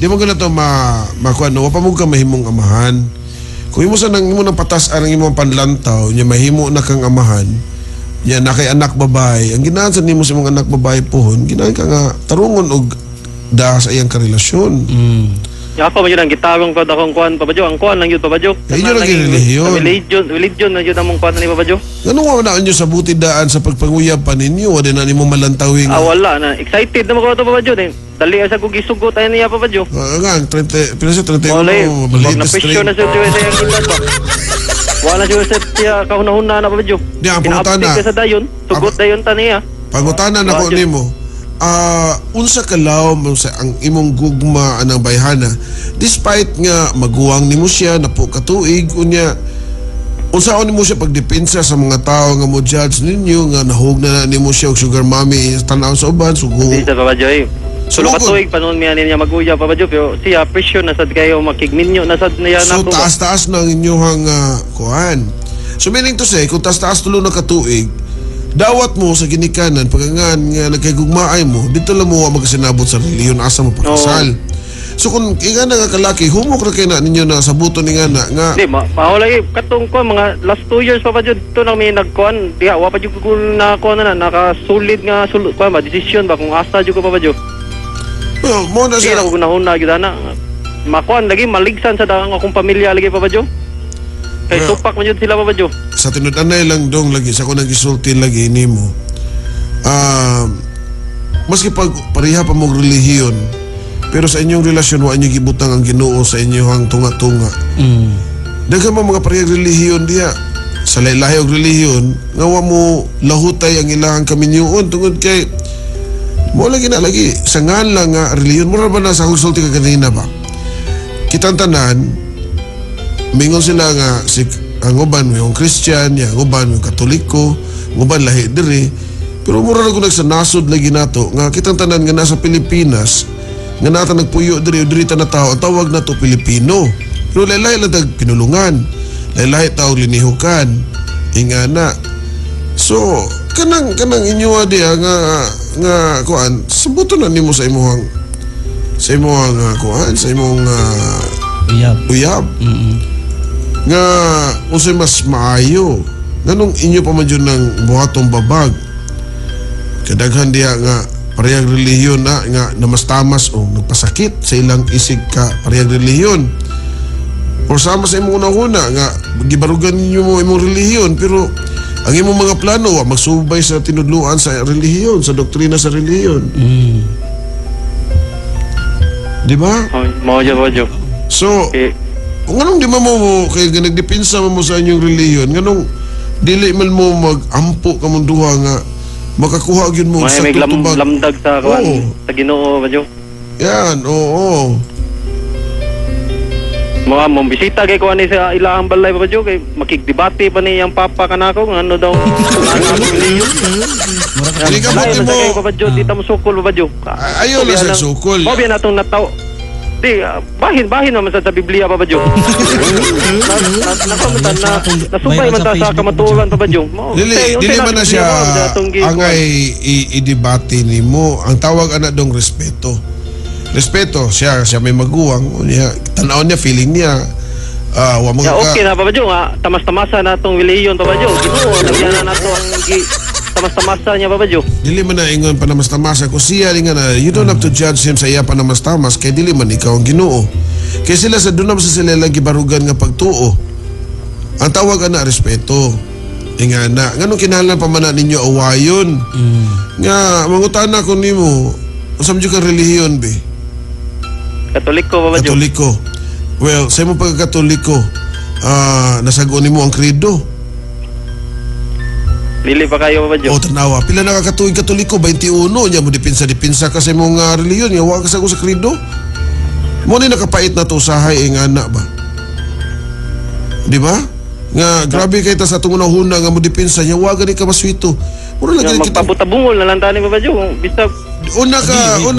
di mo gana to makuan, wa pa mo ka mahimong amahan. Kung imo sa nang imo nang patas-an ang imong panlantaw, nya mahimo na kang amahan. Nya na kay anak babae. Ang ginahan sa nimo sa imong anak babae pohon, ginahan ka nga tarungon og das ayang karelasyon. Ya ako man yun ang gitawang ko akong kuan Papa Jo ang kuan lang yun Papa Jo. Inyo lang relihiyon. Religion na yun among kuan ni Papa Jo. Ganun wa na nyo sa buti daan sa pagpanguyab pa ninyo, wa din na nimo malantawing. Wala na. Excited na ko to Papa Jo. Dali sa kong gisugot ay niya Papa Jo. Nga, 30, pila sa 31. Wala Balita na presyo na sa Diyo sa iyang gilad ba. Wala siya sa tiya kahuna-huna na Papa Jo. Di, ang pangutana. Pina-update ka sa dayon. Sugot dayon ta niya. Pangutanan ako nimo. Unsa kalaw mo sa ang imong gugma anang bayhana despite nga maguwang nimo siya napo katuig unya unsaon nimo siya pagdepensa sa mga tao nga mo judge ninyo nga nahug na nimo siya og sugar mommy tan-aw sa uban sugo. Di sa Papa Jo. Sulo katuig panon miya niya maguya Papa Jo pero siya presyo na sad kayo makigminyo na sad niya so nako. So taas-taas ng inyong kuan. So meaning to say kung taas-taas tulo na katuig dawat mo sa ginikanan pagangan nga nagkagugmaay mo dito lang mo magkasinabot sa reliyon asa mo pakasal. So kung inga na nga kalaki humok ra kay na ninyo na sa buto ni nga di lagi katong ko mga last 2 years pa jud to nang may nagkuan diha wa pa jud ko na kuan na nakasulid nga kuan ba decision ba kung asa jud ko pa jud. Well, mo na siya ko nahuna gyud ana makuan lagi maligsan sa daang akong pamilya lagi pa jud. Kay tupak man jud sila pa jud. Sa tinud-anay lang dong lagi sa ko nagisulti lagi nimo. Maski pag pareha pa mo relihiyon pero sa inyong relasyon wa inyo gibutang ang Ginoo sa inyong tunga-tunga. Daghan mga parehang relihiyon diha sa lahi og relihiyon nga wa mo lahutay ang ilang kaminyoon tungod kay mo lagi na lagi sangan lang nga relihiyon mo ra ba na sa konsulti ka kanina ba kitang tanan mingon sila nga si ang uban yung Christian ang uban yung Katoliko ang uban lahi diri pero mura na ko nagsanasod lagi nato nga kitang tanan nga nasa Pilipinas nga nata nagpuyo diri ta na tao ang tawag na to Pilipino pero lahi lang tag pinulungan lahi tao linihukan ingana so kanang inyo diha nga kuan sabuto na nimo sa imong kuan sa imong uyab nga unsay mas maayo nganong inyo pa man jud ng buhatong babag kadaghan diha nga parehang relihiyon na nga namastamas o nagpasakit sa ilang isig ka parehang relihiyon or sama sa imong unang-una nga gibarugan ninyo mo imong relihiyon pero ang imong mga plano wa magsubay sa tinudluan sa relihiyon sa doktrina sa relihiyon. Di ba? Mao jud. So nganong di mo kay nagdepensa mo sa inyong relihiyon nganong dili man mo magampo ka mong duha nga makakuha gyud mo sa tutubag lamdag sa kuan sa Ginoo ba jud. Yan, oo. Mga mong bisita kay kuan ni sa ilang balay pa jud kay makigdebate pa ni ang papa kanako ano daw Dili ka mo pa jud dita mo sukol pa jud. Ayo lang sa sukol. Mo biya natong nataw. Di, bahin naman sa Biblia pa ba Diyo? Nasubay man ta sa kamaturan pa ba Diyo? Dili man na siya angay i-debate nimo. Ang tawag ana dong respeto. Respeto siya may maguwang niya tan-aw niya feeling niya wa mga okay na pa ba Diyo nga tamas-tamasa natong reliyon pa ba Diyo? Ginoo nagyan na nato ang tamas-tamasa niya pa ba Diyo? Dili man na ingon panamas-tamasa ko siya nga na you don't have to judge him sa iya panamas-tamas kay dili man ikaw ang Ginoo. Kaya sila sa doon naman sa sila lang gibarugan nga pagtuo. Ang tawag na respeto. Nga na, ganun kinahanglan pa man na ninyo awayon. Nga, mangutana ko nimo, usam dyan ka relihiyon, be? Katoliko, Papa Jo. Katoliko. Well, sa mo pagkakatoliko, nasaguan nimo ang credo. Dili pa kayo, Papa Jo. O, tanawa. Pila nakakatuig katoliko? 21. Nya mo dipinsa ka sa mong relihiyon. Nga, wag ka sa credo. Mo ni nakapait na to usahay nga na ba? Di ba? Nga, grabe kayo ta sa itong unang-huna nga mo dipinsa. Nya, wag ka maswito. Muna lang kita. Magpabutabungol na lang tayo, Papa Jo. Basta Una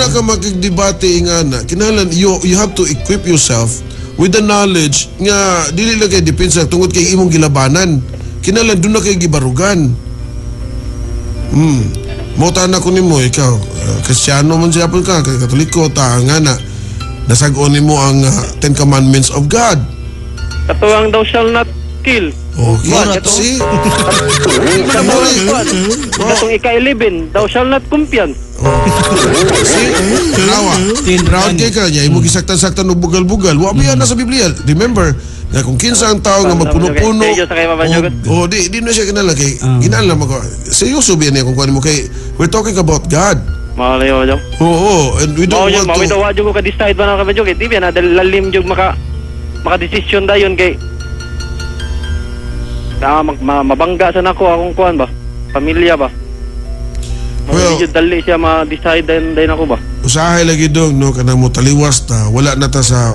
ka makikdebate nga na. Kinahanglan, you have to equip yourself with the knowledge nga dili lang kay depensa tungod kay imong gilabanan. Kinahanglan doon na kay gibarugan. Mota na ko nimo ikaw, Kristiyano man siya ka, Katoliko ta nga na. Nasag-on nimo ang Ten Commandments of God. katuwang thou shall not kill. Okay, see? Katong ika-11, thou shall not kumpiyan. See? Nawa. Proud kay ka niya. Imo gisaktan-saktan o bugal-bugal. Wa ba yan na sa Biblia? Remember, na kung kinsa ang tao nga magpuno-puno. Di na siya kinala kay ginala mo ko. Seryoso ba niya kung kuan mo kay we're talking about God. Mali mo, Jom. Oo, and we don't want to. Mawid awa ko ka-decide ba na ka, Jom? Kaya di ba na lalim yung maka-desisyon dayon kay mabangga sa nako akong kuan ba? Pamilya ba? Well, medyo dali siya ma-decide din ako ba? Usahay lagi dong no kanang mo taliwas ta wala na ta sa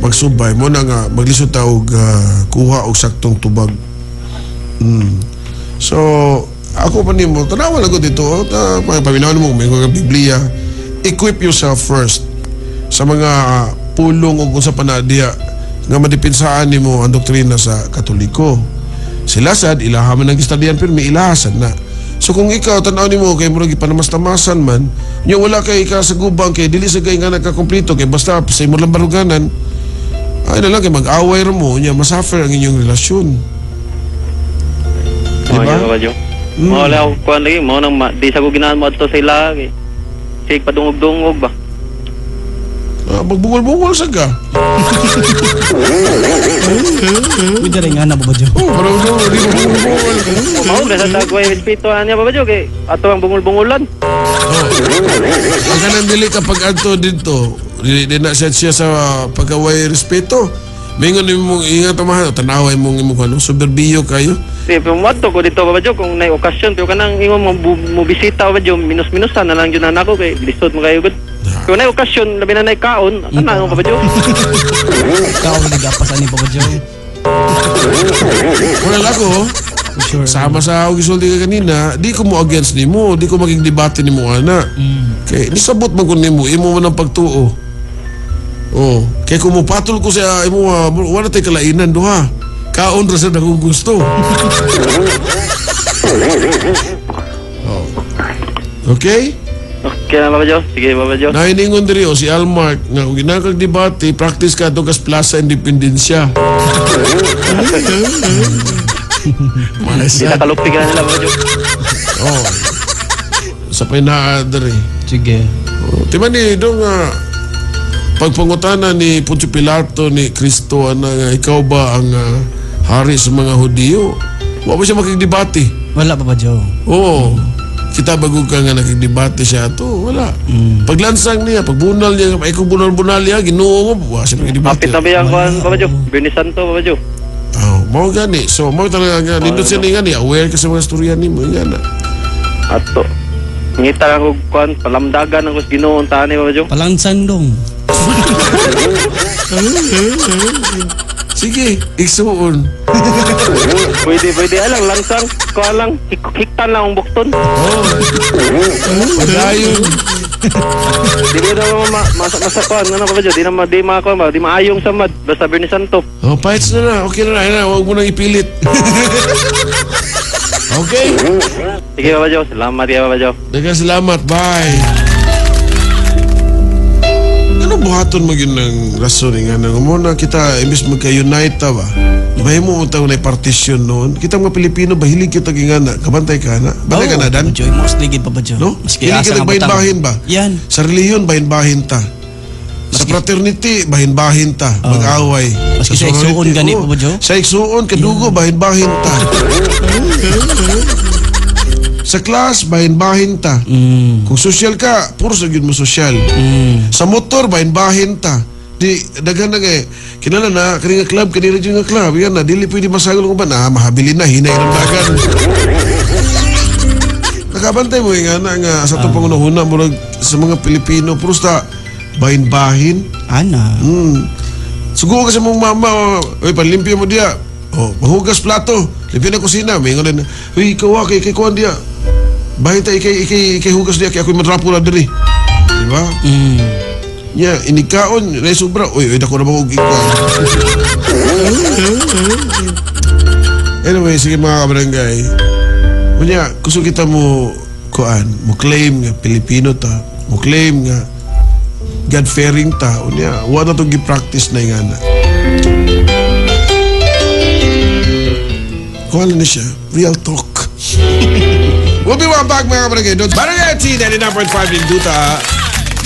magsubay mo na nga maglisod ta og kuha og saktong tubag. So ako pa nimo tanawa lang ko dito paminawan mo may nga Biblia. Equip yourself first sa mga pulong ug unsa pa na diya nga madipinsaan nimo ang doktrina sa Katoliko. Sila sad ilaha man ang istadian pero may ilahasan na. So kung ikaw tanaw nimo kay murag ipanamas-tamasan man, nya wala kay ka sa gubang kay dili sa kay nga nagkakompleto kay basta sa imo lang baruganan. Ay na lang kay mag-away ra mo nya masuffer ang inyong relasyon. Diba? Mo la ko kuan lagi mo nang di sa ko ginahan mo adto sa ila kay sig padungog-dungog ba. Magbungol-bungol sa ka. Pwede rin nga na, Papa Jo. Parang di mo bungol. Mao na sa tagway respeto niya, Papa Jo kay ato ang bungol-bungolan. Ang kanang dili kapag adto dito, dili na siya sa pagkaway respeto. Mingon nimo ingat mahal, tanaway mong imo kuno, soberbiyo kayo. Si pumato ko dito, Papa Jo, kung nay okasyon pero kanang ingon mo bisita, Papa Jo, minus-minusan na lang jud nako kay lisod mo kayo gud. Kung nay okasyon labi na nay kaon, ana mo, Papa Jo. Kaon nagapasan ni Papa Jo. Wala ako. Sure. Sama sa ako gisulti ka kanina, di ko mo against nimo, di ko maging debate nimo ana. Kay nisabot man kun nimo, imo man ang pagtuo. Oh, kay kung mupatol ko sa imo wala tay kalainan duha. Kaon ra sa akong gusto. Okay? Okay na, Papa Jo. Sige, Papa Jo. Nahiningon diri si Almark nga kung ginakag debate, practice ka to kas Plaza Independencia. Di nakalupig na nila, Papa Jo. Oh. Sa pinadari. Sige. Oh, timan ni dong pagpangutana ni Poncio Pilato ni Kristo nga ikaw ba ang hari sa mga Hudiyo? Wa ba siya makigdebate? Wala, Papa Jo. Oo. Kita bagog ka nga nakigdebate siya to. Wala. Paglansang niya, pagbunal niya, ay kung bunal-bunal niya, ginuo mo, wa siya makigdebate. Kapit na ba yan, Papa Jo? Bernie Santo, Papa Jo. Oh, mau gani. So, mau talaga nga. Nindot siya ni gani. Aware ka sa mga storya ni mo. Nga na. Ato. Ngita lang ko, kuhan, palamdagan ang ginoon tahan ni Papa Jo. Palangsan dong. Sige, iksuon. Pwede alang langsang. Kuha lang, hiktan lang ang bukton. Oh. Padayon. Di na masakuan. Ano Papa Jo? Di maayong sa mad. Basta Bernie Santo. Oh, fights na. Okay na. Huwag mo nang ipilit. Okay? Sige, Papa Jo. Salamat ya, Papa Jo. Dagang salamat. Bye. Ano buhaton mo yun ng rason nga nang muna kita imbis magka-unite ta ba? Bahay mo tayo na partition noon. Kita mga Pilipino bahilig kita gingana. Kabantay ka na. Bantay ka na, Dan? Papa Jo, most ligid, Papa Jo. No? Maski Hilig asa ka nga butang. nagbahin-bahin ba? Yan. Sa reliyon, bahin-bahin ta. Sa fraternity, bahin-bahin ta, mag-away. Maski sa sorority, igsuon gani, oh, Papa Joe? Sa igsuon, kadugo, bahin-bahin ta. Sa class, bahin-bahin ta. Kung social ka, puro sa yun mo social. Sa motor, bahin-bahin ta. Di, daghan na kinala na, kani nga club, kani rin nga club. Yan na, dili pwede masagol ko ba na, mahabilin na, hinay ng dagan. Nakabantay mo nga sa itong pangunahuna mo sa mga Pilipino, puro sa bahin-bahin. Ana. Sugo ka sa mong mama, oy, panlimpyo mo diya. Oh, mahugas plato, limpyo na kusina. May nga na, uy, ikaw kay kuhan diya. Bahin tayo, ikay hugas diya, kaya ako'y madrapo na diri. Diba? Nya, inikaon, na sobra. Uy, dako na mag ikuan. Anyway, sige mga kabarangay. Kunya, gusto kita mo kuan, mo claim nga Pilipino ta, mo claim nga God-fearing ta. Unya, wala na itong gi-practice na yung ana. Kuhan na siya. Real talk. We'll be right back mga kabarangay. Barangay T 99.5 in Duta.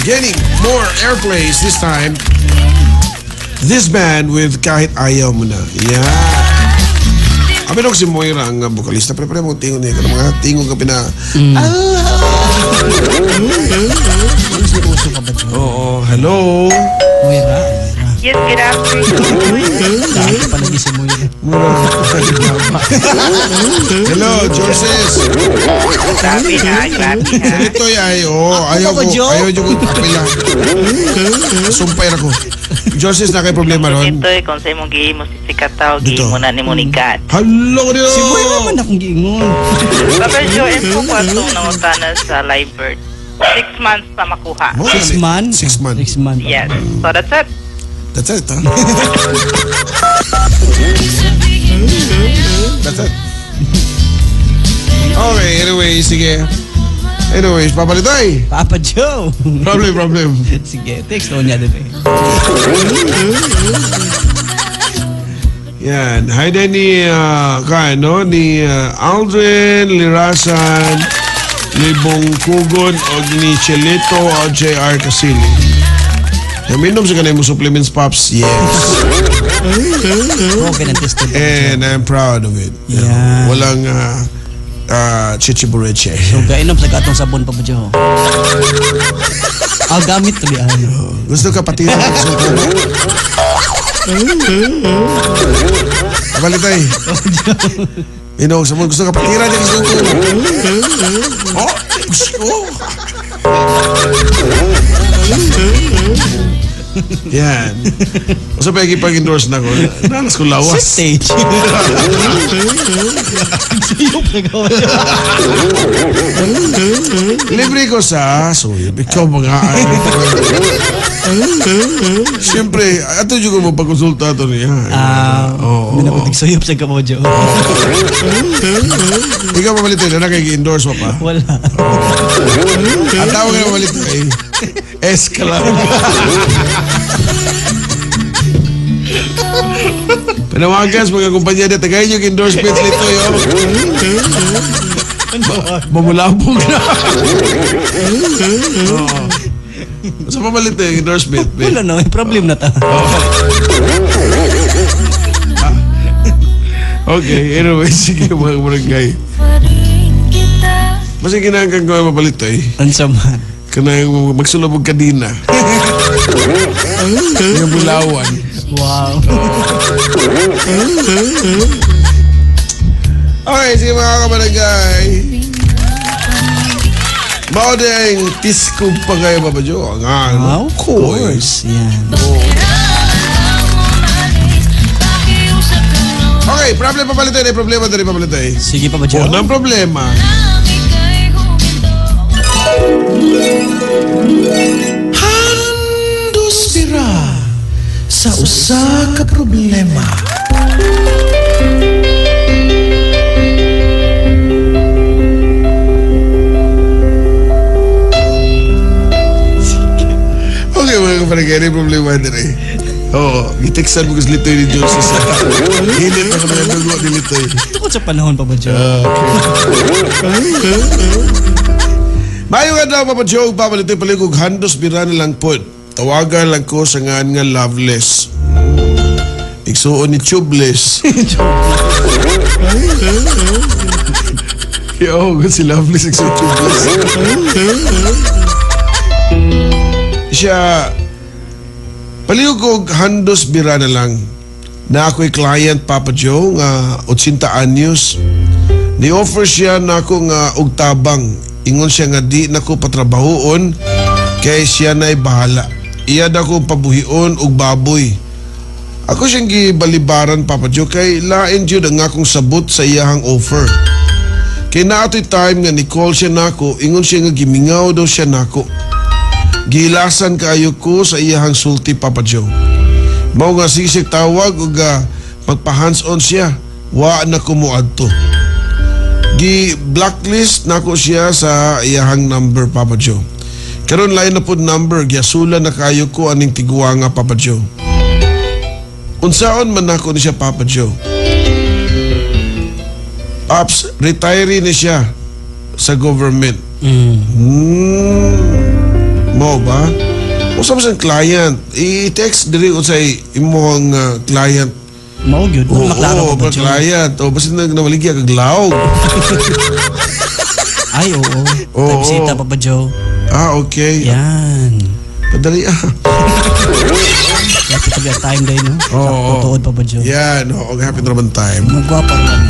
Getting more airplays this time. This band with Kahit Ayaw Mo Na. Yeah. Abi si Moira ang vocalista. Pre mo tingon niya. Kaya mga tingon ka pina. Oo. Hello. Moira. Yes, good afternoon. Dahil pa lagi si Moira. Hello, Joses. Grabe na. Ito ay, ayaw ko. Ayaw ko kapila. Sumpay ako. Joses, na kayo problema ron? Ito kung sa imong gihimo si Sikataw, Dito. gihimo na ni Monigat. Hello, Dio. Si Moira man akong giingon. Papa Joe, info ko atong nangutana sa live birth. 6 months pa makuha. 6 months? 6 months. 6 months. Yes. So that's it. That's it, huh? That's it. Okay, anyway, sige. Anyways, papalitoy. Papa Joe. Problem. Sige, text ko niya dito. Yan. Hi din ni, ni Aldrin Lirasan, ni Bongkugon, o ni Chelito, o JR Casili. Naminom sa kanay mo supplements, Pops? Yes. Broken and tested. And I'm proud of it. You know, Yeah. walang chichibureche. So, gainom sa katong sabon, Papa Joe. Gamit to di ano. Gusto ka patira ng suko mo? Abalitay. Inog sa mo, gusto ka patira ng suko mo? Oh, gusto. Yan. Masa pa ikipag-endorse na ko. Nanas ko lawas. Stage. Libre ko sa suyod. Ikaw mga siyempre, ato juga mo pagkonsulta ito niya. Hindi na ko tigsuyop sa Papa Joe. Ikaw mamalito na nakik-endorse mo pa. Wala. Ang tawag na mamalito ay Escala. Panawagas mga kumpanya na tagay yung endorsement nito yo. Mamulabog na. Sa pamalit yung endorsement. Wala na, may problem na ta. Okay, anyway, sige mga barangay. Masih kinangkan ko ang mapalit eh. Ansa man. Kanang magsulabog kadina. Yung bulawan. Wow. Okay, sige mga kabarangay. Maudeng tiskog pa kayo, Papa Joe. Of course. Yan. Okay, problem papalitan eh. Problema dari papalitan eh. Sige, Papa Joe. Unang problema. Handos bira sa usa ka problema. Okay, mga kabarangay, may problema din eh. Oo, gitiksan mo kasi litoy ni Jose sa hinit ako na yung dugo ni litoy. Tukod sa panahon, Papa Joe. Mayo nga daw, Papa Joe, papalitoy paligog handos bira nilang pod. tawagan lang ko sa nga Loveless. Igsuon ni Tubeless. Yo, si Loveless igsuon Tubeless. Siya, palihog og handos bira na lang na ako'y client, Papa Joe, nga 80 anyos. Ni-offer siya na ako nga og tabang. Ingon siya nga di na ko patrabahoon kay siya na'y bahala. Iya na ko pabuhion og baboy. Ako siyang gibalibaran, Papa Joe, kay lain jud ang akong sabot sa iyahang offer. Kay naatoy time nga ni-call siya nako, ingon siya nga gimingaw daw siya nako. Gilasan kaayo ko sa iyahang sulti, Papa Joe. Mao nga sisig tawag ug magpa-hands-on siya. Wa na ko moadto. Gi-blacklist nako siya sa iyahang number, Papa Joe. Karon lain na pod number, giasula na kayo ko aning tiguwa nga, Papa Joe. Unsaon man nako ni siya, Papa Joe? Ops, retiree ni siya sa government. Mo ba? Usa ba siyang client? I-text diri unsay imong client. Mao gyud, maklaro Oo, pa ba Joe? client. O, basta nawaligya kag laog. Ay, oo. Oo. Bisita pa ba Joe? Ah, okay. Yan. Padali Happy to be a time day, no? Oo. Tutuod pa ba Joe? Yan, oo, happy naman time. Magwapa lang.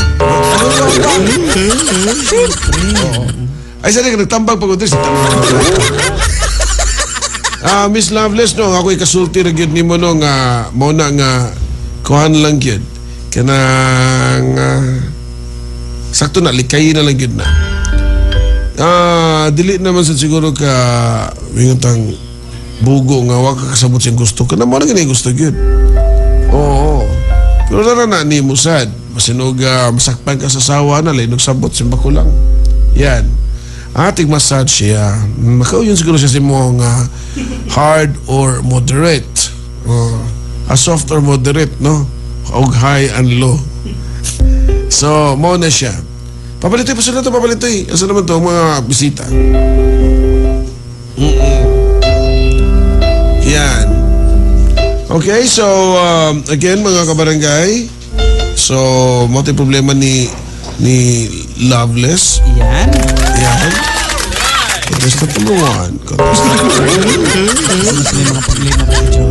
Ay, sana ka nagtambag pag si Miss Loveless, no, ako'y kasulti na gyud nimo no nga mo na nga kuhan lang gyud. Kanang sakto na likay na lang gyud na. Dili naman sa siguro ka wingotang bugo nga wa ka kasabot siyang gusto ka na mo na gani gusto gyud. Oo. Pero na ni musad, masinog masakpan ka sa sawa na linog sabot siyang bakulang. Yan. Ating massage siya. Makauyon siguro siya sa mo nga hard or moderate. A soft or moderate, no? Og high and low. So, mo na siya. Papalitoy, pasunod na ito, papalitoy. Asa naman ito, mga bisita. Yan. Okay, so, again, mga kabarangay. So, mo'y problema ni Loveless. Yan. Yan. Contestant number 1. Contestant number 1. Mas may mga problema pa Joe.